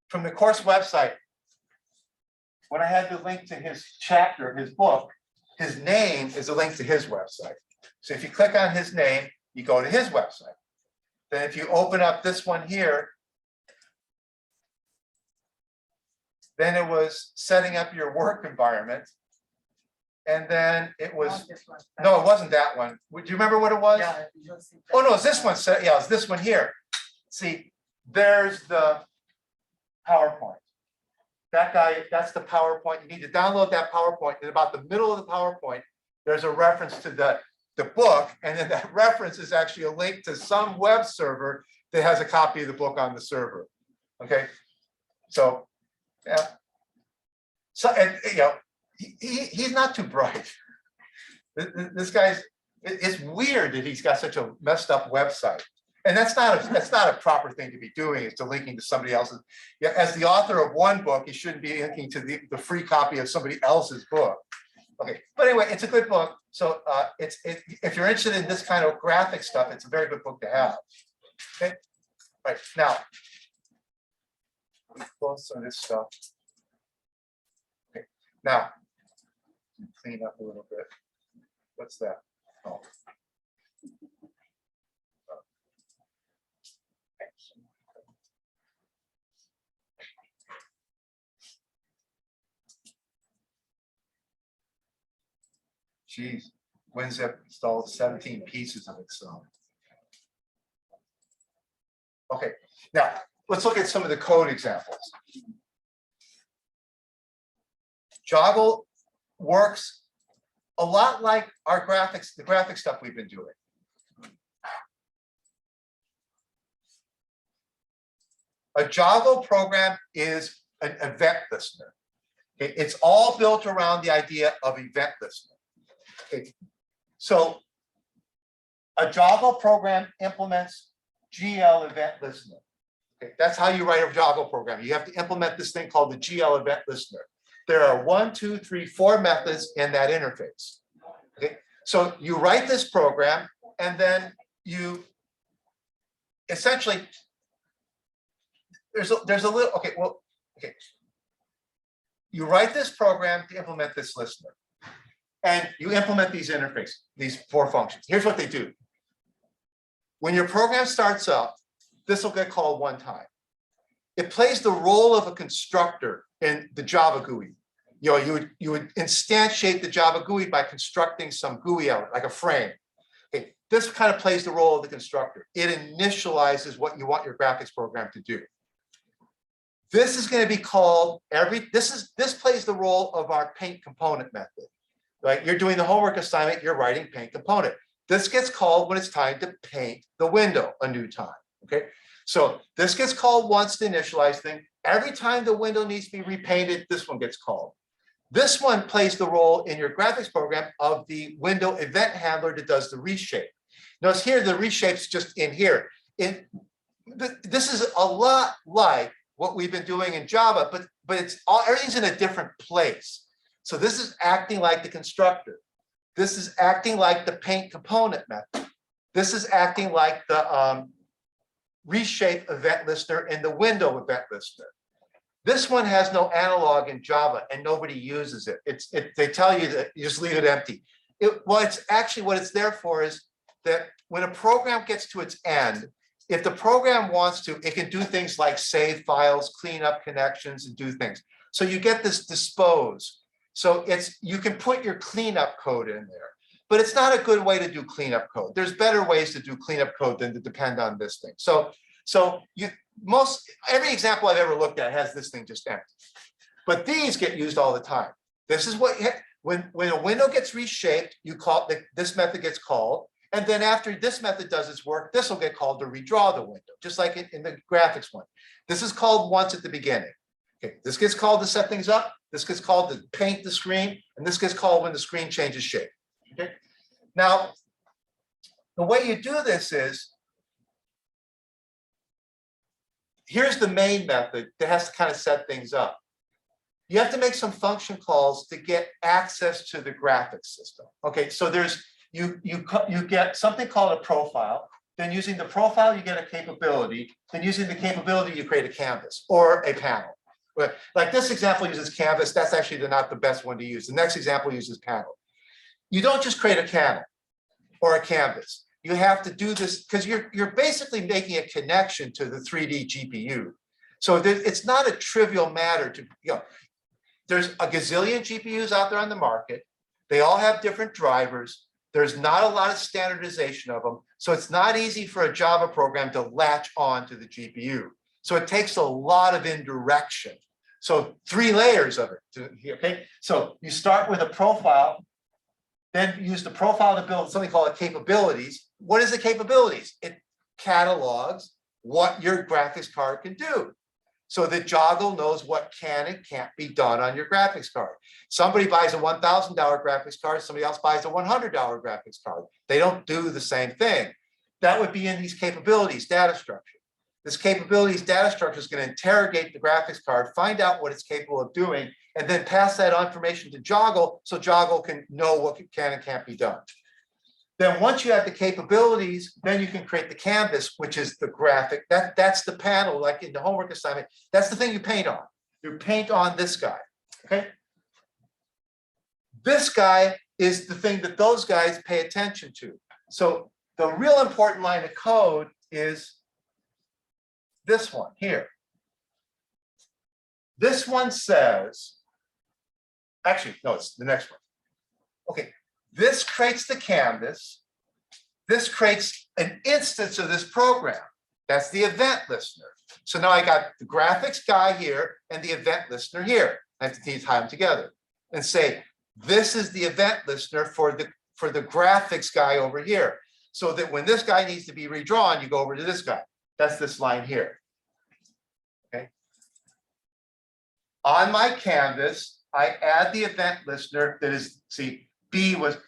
from the course website. When I had the link to his chapter, his book, his name is a link to his website. So if you click on his name, you go to his website. Then if you open up this one here, then it was setting up your work environment. And then it was, no, it wasn't that one. Do you remember what it was? Yeah. Oh, no, it's this one. Yeah, it's this one here. See, there's the PowerPoint. That guy, that's the PowerPoint. You need to download that PowerPoint. In about the middle of the PowerPoint, there's a reference to the book. And then that reference is actually a link to some web server that has a copy of the book on the server. Okay. So, yeah. So, and you know, he's not too bright. This guy's, it's weird that he's got such a messed up website. And that's not a proper thing to be doing, is to linking to somebody else's. Yeah, as the author of one book, you shouldn't be linking to the free copy of somebody else's book. Okay, but anyway, it's a good book. So if you're interested in this kind of graphic stuff, it's a very good book to have. Okay, right now, let me close some of this stuff. Okay, now clean up a little bit. What's that? Oh. Geez, Unzip installed 17 pieces of its own. Okay, now let's look at some of the code examples. Joggle works a lot like our graphics, the graphic stuff we've been doing. A Joggle program is an event listener. Okay, it's all built around the idea of event listener. Okay. So a Joggle program implements GL event listener. Okay. That's how you write a Joggle program. You have to implement this thing called the GL event listener. There are 1, 2, 3, 4 methods in that interface. Okay. So you write this program and then you essentially, there's a little, okay, well, okay. You write this program to implement this listener. And you implement these interfaces, these 4 functions. Here's what they do. When your program starts up, this will get called one time. It plays the role of a constructor in the Java GUI. You know, you would instantiate the Java GUI by constructing some GUI element, like a frame. Okay, this kind of plays the role of the constructor. It initializes what you want your graphics program to do. This is going to be called this plays the role of our paint component method. Right, you're doing the homework assignment, you're writing paint component. This gets called when it's time to paint the window a new time. Okay, so this gets called once to initialize thing. Every time the window needs to be repainted, this one gets called. This one plays the role in your graphics program of the window event handler that does the reshape. Notice here the reshape's just in here. This is a lot like what we've been doing in Java, but it's all everything's in a different place. So this is acting like the constructor. This is acting like the paint component method. This is acting like the reshape event listener and the window event listener. This one has no analog in Java and nobody uses it. They tell you that you just leave it empty. Well, it's actually what it's there for is that when a program gets to its end, if the program wants to, it can do things like save files, clean up connections, and do things. So you get this dispose. So you can put your cleanup code in there, but it's not a good way to do cleanup code. There's better ways to do cleanup code than to depend on this thing. So every example I've ever looked at has this thing just empty, but these get used all the time. This is what when a window gets reshaped, this method gets called, and then after this method does its work, this will get called to redraw the window, just like in the graphics one. This is called once at the beginning. Okay, this gets called to set things up. This gets called to paint the screen, and this gets called when the screen changes shape. Okay, now the way you do this is, here's the main method that has to kind of set things up. You have to make some function calls to get access to the graphics system. Okay, so you get something called a profile. Then using the profile, you get a capability. Then using the capability, you create a canvas or a panel. Like this example uses canvas. That's actually not the best one to use. The next example uses panel. You don't just create a panel or a canvas. You have to do this because you're basically making a connection to the 3D GPU. So it's not a trivial matter to, there's a gazillion GPUs out there on the market. They all have different drivers. There's not a lot of standardization of them. So it's not easy for a Java program to latch on to the GPU. So it takes a lot of indirection. So 3 layers of it, okay? So you start with a profile, then use the profile to build something called capabilities. What is the capabilities? It catalogs what your graphics card can do. So that Joggle knows what can and can't be done on your graphics card. Somebody buys a $1,000 graphics card, somebody else buys a $100 graphics card. They don't do the same thing. That would be in these capabilities data structure. This capabilities data structure is going to interrogate the graphics card, find out what it's capable of doing, and then pass that information to Joggle so Joggle can know what can and can't be done. Then once you have the capabilities, then you can create the canvas, which is the graphic. That's the panel, like in the homework assignment. That's the thing you paint on. You paint on this guy, okay? This guy is the thing that those guys pay attention to. So the real important line of code is this one here. This one says, actually, no, it's the next one. Okay, this creates the canvas. This creates an instance of this program. That's the event listener. So now I got the graphics guy here and the event listener here. I have to tie them together and say, this is the event listener for the graphics guy over here. So that when this guy needs to be redrawn, you go over to this guy. That's this line here. Okay. On my canvas, I add the event listener that is, see, B was,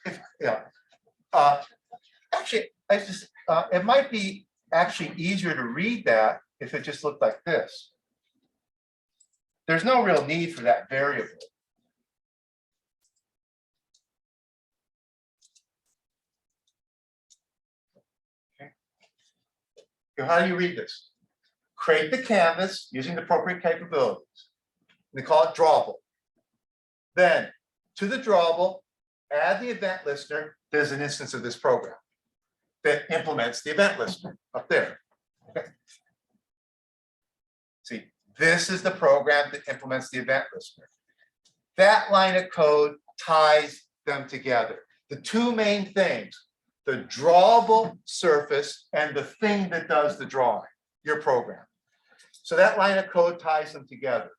actually, it might be actually easier to read that if it just looked like this. There's no real need for that variable. Okay. So how do you read this? Create the canvas using the appropriate capabilities. We call it drawable. Then to the drawable, add the event listener. There's an instance of this program that implements the event listener up there. Okay. See, this is the program that implements the event listener. That line of code ties them together. The two main things, the drawable surface and the thing that does the drawing, your program. So that line of code ties them together.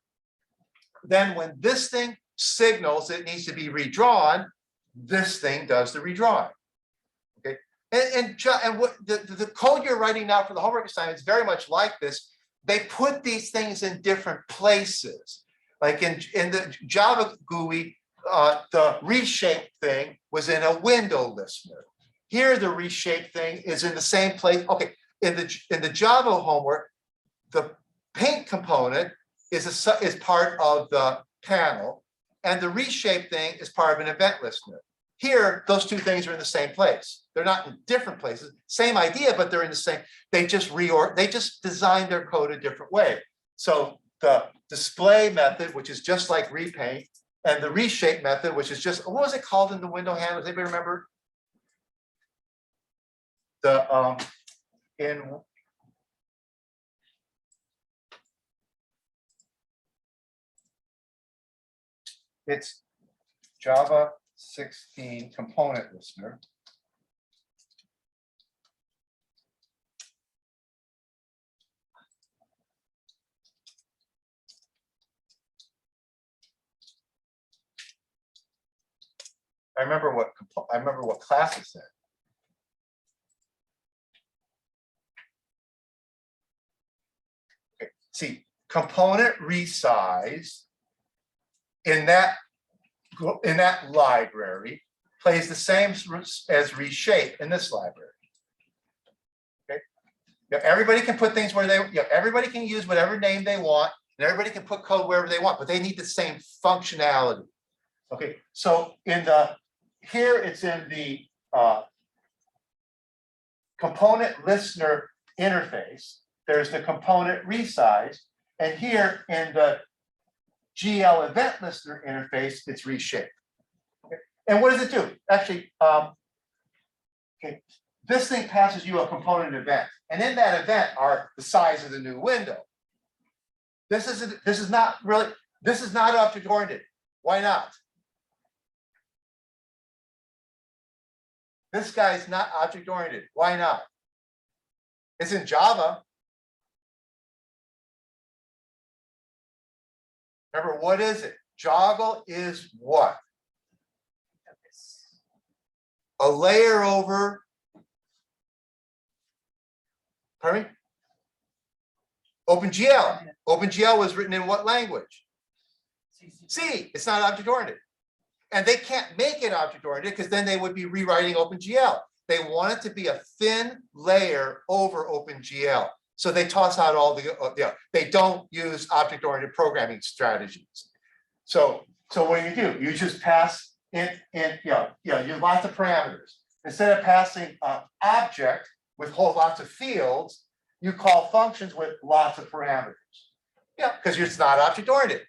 Then when this thing signals it needs to be redrawn, this thing does the redrawing. Okay, and what the code you're writing now for the homework assignment is very much like this. They put these things in different places. Like in the Java GUI, the reshape thing was in a window listener. Here, the reshape thing is in the same place. Okay, in the Java homework, the paint component is part of the panel, and the reshape thing is part of an event listener. Here, those two things are in the same place. They're not in different places. Same idea, but they're in the same. They just designed their code a different way. So the display method, which is just like repaint, and the reshape method, which is just, what was it called in the window handlers? Anybody remember? The it's Java 16 component listener. I remember what class it said. Okay. See, component resize in that library plays the same as reshape in this library. Okay. Now, everybody can put things where they, everybody can use whatever name they want, and everybody can put code wherever they want, but they need the same functionality. Okay, so here it's in the component listener interface. There's the component resize, and here in the GL event listener interface, it's reshaped. Okay. And what does it do? Actually, okay, this thing passes you a component event, and in that event are the size of the new window. This is not object oriented. Why not? This guy's not object oriented. Why not? It's in Java. Remember, what is it? Joggle is what? A layer over. Pardon me? OpenGL. OpenGL was written in what language? C. It's not object oriented. And they can't make it object oriented because then they would be rewriting OpenGL. They want it to be a thin layer over OpenGL. So they toss out all the, they don't use object oriented programming strategies. So what do? You just pass in, you have lots of parameters. Instead of passing an object with lots of fields, you call functions with lots of parameters. Yeah, because it's not object oriented.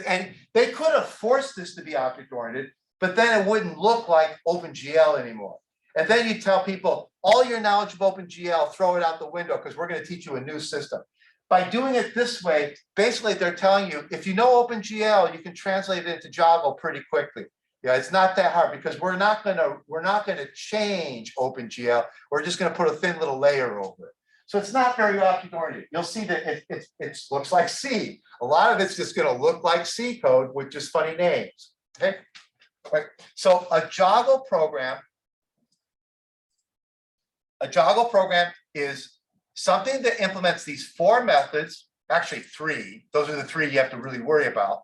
And they could have forced this to be object oriented, but then it wouldn't look like OpenGL anymore. And then you tell people, all your knowledge of OpenGL, throw it out the window because we're going to teach you a new system. By doing it this way, basically they're telling you, if you know OpenGL, you can translate it into Joggle pretty quickly. Yeah, it's not that hard because we're not gonna change OpenGL. We're just going to put a thin little layer over it. So it's not very object oriented. You'll see that it looks like C. A lot of it's just going to look like C code with just funny names. Okay. Right. So a Joggle program is something that implements these 4 methods, actually 3. Those are the 3 you have to really worry about.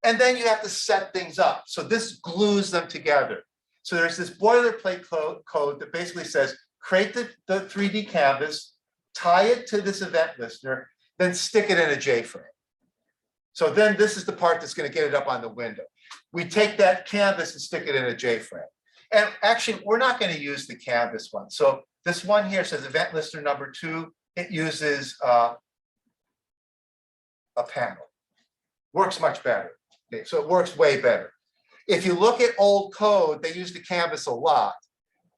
And then you have to set things up. So this glues them together. So there's this boilerplate code that basically says, create the 3D canvas, tie it to this event listener, then stick it in a JFrame. So then this is the part that's going to get it up on the window. We take that canvas and stick it in a JFrame. And actually, we're not going to use the canvas one. So this one here says event listener number 2. It uses a panel. Works much better. Okay, so it works way better. If you look at old code, they use the canvas a lot,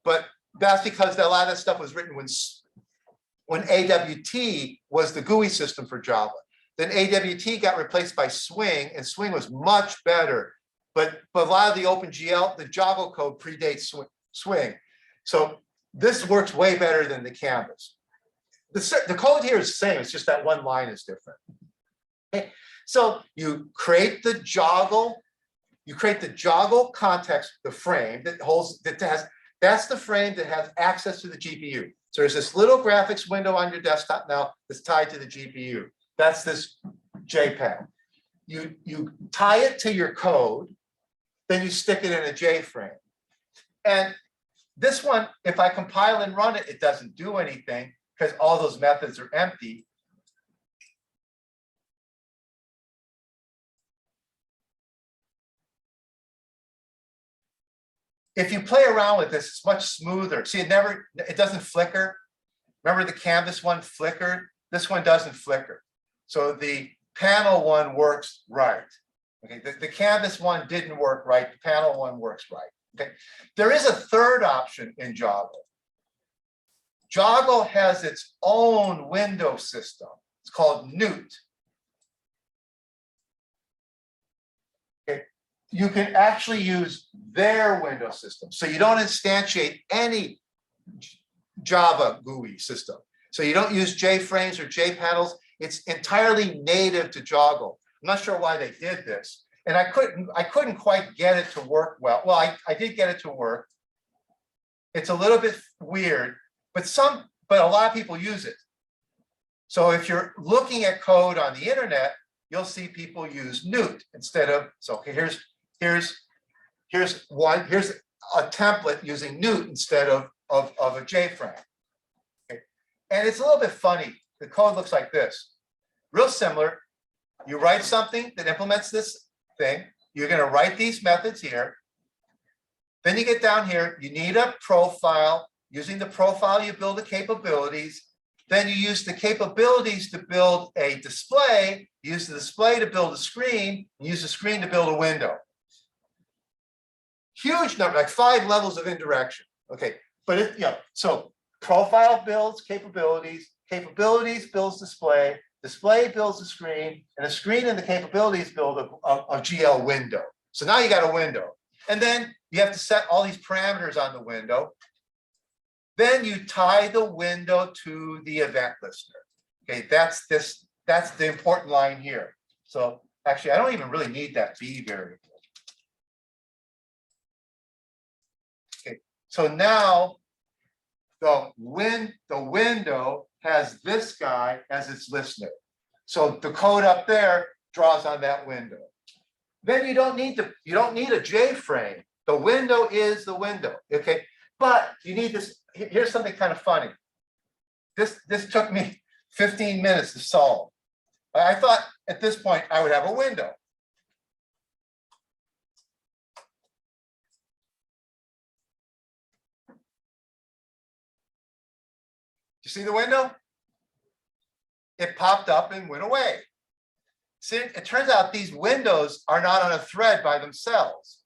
but that's because a lot of that stuff was written when AWT was the GUI system for Java. Then AWT got replaced by Swing, and Swing was much better. But a lot of the OpenGL, the Joggle code predates Swing. So this works way better than the canvas. The code here is the same, it's just that one line is different. Okay. So you create the Joggle, context, the frame that's the frame that has access to the GPU. So there's this little graphics window on your desktop now that's tied to the GPU. That's this JPEG. You tie it to your code, then you stick it in a JFrame. And this one, if I compile and run it, it doesn't do anything because all those methods are empty. If you play around with this, it's much smoother. See, it doesn't flicker. Remember the canvas one flickered? This one doesn't flicker. So the panel one works right. Okay, the canvas one didn't work right, the panel one works right. Okay, there is a third option in Joggle. Joggle has its own window system. It's called Newt. Okay, you can actually use their window system. So you don't instantiate any Java GUI system. So you don't use JFrames or JPanels. It's entirely native to Joggle. I'm not sure why they did this. And I couldn't quite get it to work well. Well, I did get it to work. It's a little bit weird, but a lot of people use it. So if you're looking at code on the internet, you'll see people use Newt instead of, so okay, here's a template using Newt instead of a JFrame. Okay. And it's a little bit funny. The code looks like this. Real similar. You write something that implements this thing. You're going to write these methods here. Then you get down here. You need a profile. Using the profile, you build the capabilities. Then you use the capabilities to build a display. Use the display to build a screen. Use the screen to build a window. Huge number, like 5 levels of indirection. Okay, but so profile builds capabilities. Capabilities builds display. Display builds a screen, and a screen and the capabilities build a GL window. So now you got a window. And then you have to set all these parameters on the window. Then you tie the window to the event listener. Okay, that's the important line here. So actually, I don't even really need that B variable. Okay, so now the window has this guy as its listener. So the code up there draws on that window. Then you don't need a JFrame. The window is the window. Okay, but you need this. Here's something kind of funny. This took me 15 minutes to solve. I thought at this point I would have a window. You see the window? It popped up and went away. See, it turns out these windows are not on a thread by themselves.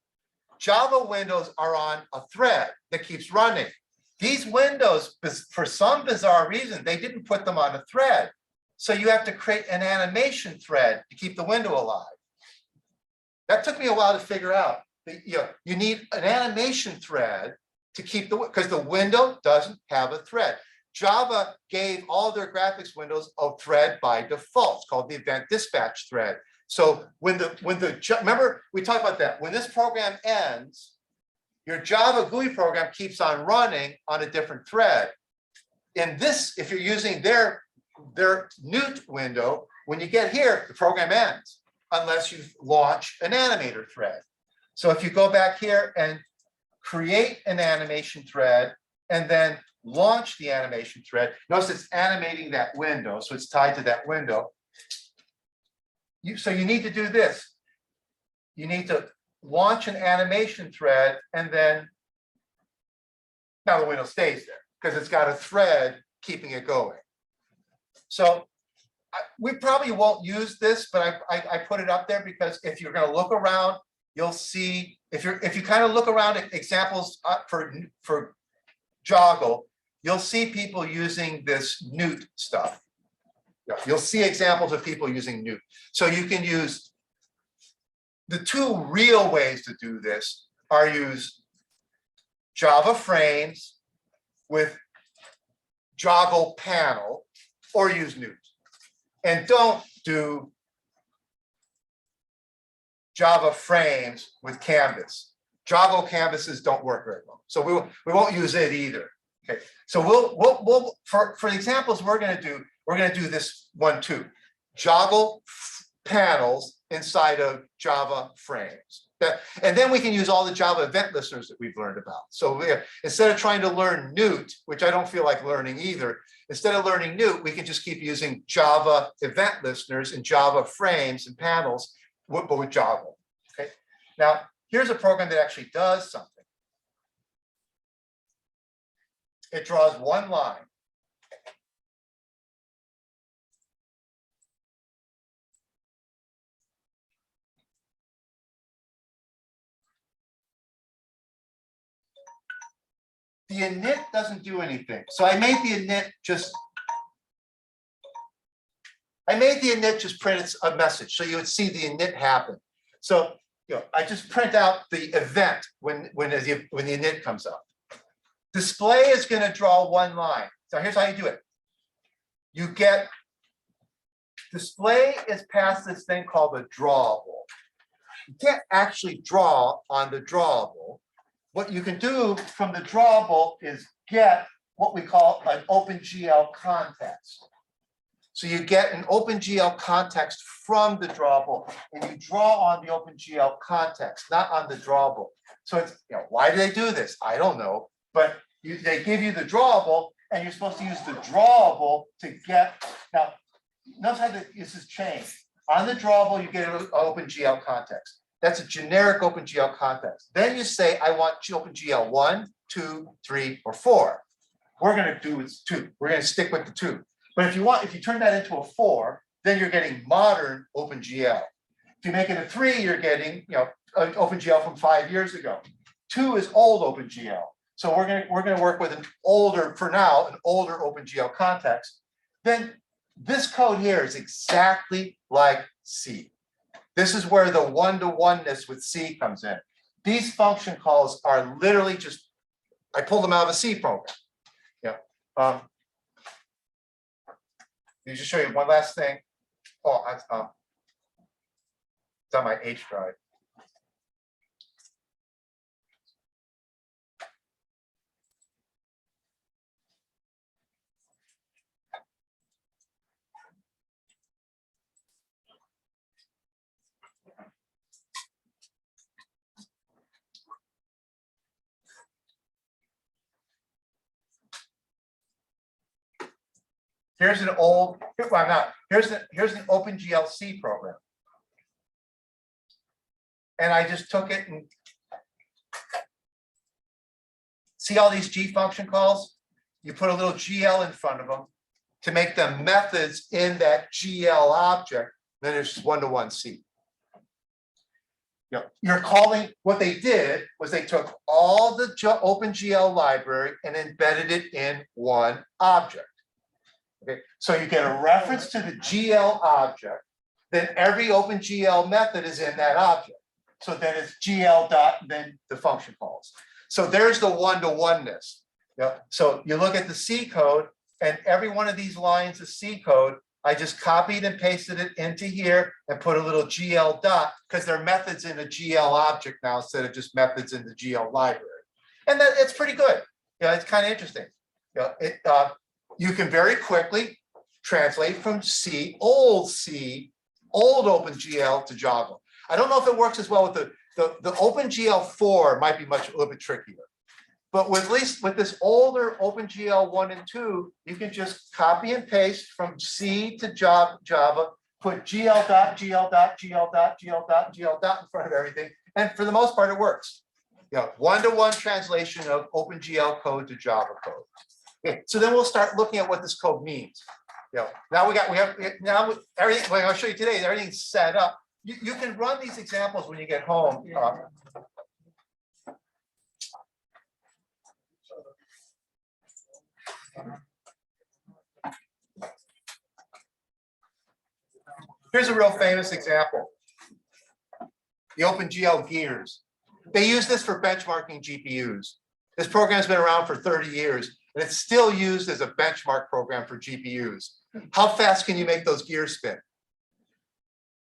Java windows are on a thread that keeps running. These windows, for some bizarre reason, they didn't put them on a thread. So you have to create an animation thread to keep the window alive. That took me a while to figure out. You need an animation thread to keep because the window doesn't have a thread. Java gave all their graphics windows a thread by default. It's called the event dispatch thread. So remember we talked about that. When this program ends, your Java GUI program keeps on running on a different thread. In this, if you're using their Newt window, when you get here, the program ends unless you launch an animator thread. So if you go back here and create an animation thread and then launch the animation thread, notice it's animating that window, so it's tied to that window. So you need to do this. You need to launch an animation thread, and then now the window stays there because it's got a thread keeping it going. So we probably won't use this, but I put it up there because if you're going to look around, you'll see if you kind of look around at examples for Joggle, you'll see people using this Newt stuff. You'll see examples of people using Newt. So you can use the 2 real ways to do this are use Java frames with Joggle panel or use Newt. And don't do Java frames with canvas. Joggle canvases don't work very well. So we won't use it either. Okay. So we'll for the examples we're going to do this one too. Joggle panels inside of Java frames. And then we can use all the Java event listeners that we've learned about. So instead of trying to learn Newt, which I don't feel like learning either, instead of learning Newt, we can just keep using Java event listeners and Java frames and panels, but with Joggle. Okay. Now, here's a program that actually does something. It draws one line. the init doesn't do anything. So I made the init just print a message, so you would see the init happen. So I just print out the event when the init comes up. Display is going to draw one line. So here's how you do it. You get display is past this thing called the drawable. You can't actually draw on the drawable. What you can do from the drawable is get what we call an OpenGL context. So you get an OpenGL context from the drawable, and you draw on the OpenGL context, not on the drawable. So it's, why do they do this? I don't know, but they give you the drawable, and you're supposed to use the drawable to get. Now, notice how this is changed. On the drawable, you get an OpenGL context. That's a generic OpenGL context. Then you say, I want OpenGL 1, 2, 3, or 4. We're going to do is 2. We're going to stick with the 2. But if you turn that into a 4, then you're getting modern OpenGL. If you make it a 3, you're getting an OpenGL from 5 years ago. 2 is old OpenGL. So we're going to work with an older OpenGL context. Then this code here is exactly like C. This is where the one-to-oneness with C comes in. These function calls are literally just, I pulled them out of a C program. Let me just show you one last thing. Oh, it's on my H drive. Here's an old, well, not, here's an OpenGL C program. And I just took it and see all these G function calls? You put a little GL in front of them to make them methods in that GL object. Then there's one-to-one C. You're calling, what they did was they took all the OpenGL library and embedded it in one object. Okay, so you get a reference to the GL object, then every OpenGL method is in that object. So then it's GL dot, then the function calls. So there's the one-to-oneness. So you look at the C code, and every one of these lines of C code, I just copied and pasted it into here and put a little GL dot, because they're methods in a GL object now instead of just methods in the GL library. And that it's pretty good. It's kind of interesting. You can very quickly translate from C, old OpenGL to Joggle. I don't know if it works as well with the OpenGL 4 might be a little bit trickier. But at least with this older OpenGL 1 and 2, you can just copy and paste from C to Java, put GL dot, GL dot, GL dot, GL dot, GL dot in front of everything. And for the most part, it works. One-to-one translation of OpenGL code to Java code. Okay, so then we'll start looking at what this code means. Now everything. What I'll show you today is everything's set up. You can run these examples when you get home. Here's a real famous example. The Opengl Gears. They use this for benchmarking GPUs. This program's been around for 30 years, and it's still used as a benchmark program for GPUs. How fast can you make those gears spin?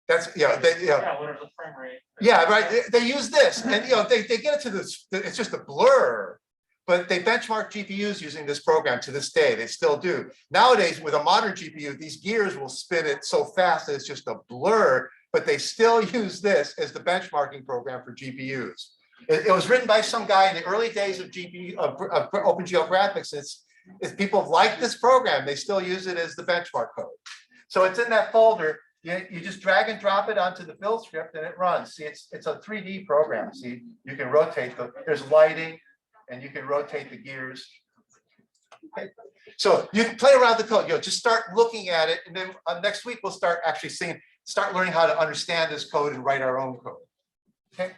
That's whatever the frame rate. Yeah, right. They use this, and they get it to this. It's just a blur, but they benchmark GPUs using this program to this day. They still do. Nowadays, with a modern GPU, these gears will spin it so fast that it's just a blur. But they still use this as the benchmarking program for GPUs. It was written by some guy in the early days of OpenGL graphics. It's people like this program. They still use it as the benchmark code. So it's in that folder. You just drag and drop it onto the build script and it runs. See, it's a 3D program. See, you can rotate there's lighting and you can rotate the gears. Okay. So you can play around the code. Just start looking at it, and then next week we'll start actually start learning how to understand this code and write our own code. Okay.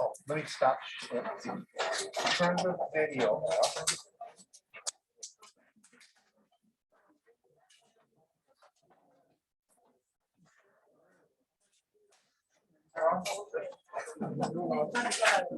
Oh. Let me stop. Turn the video off.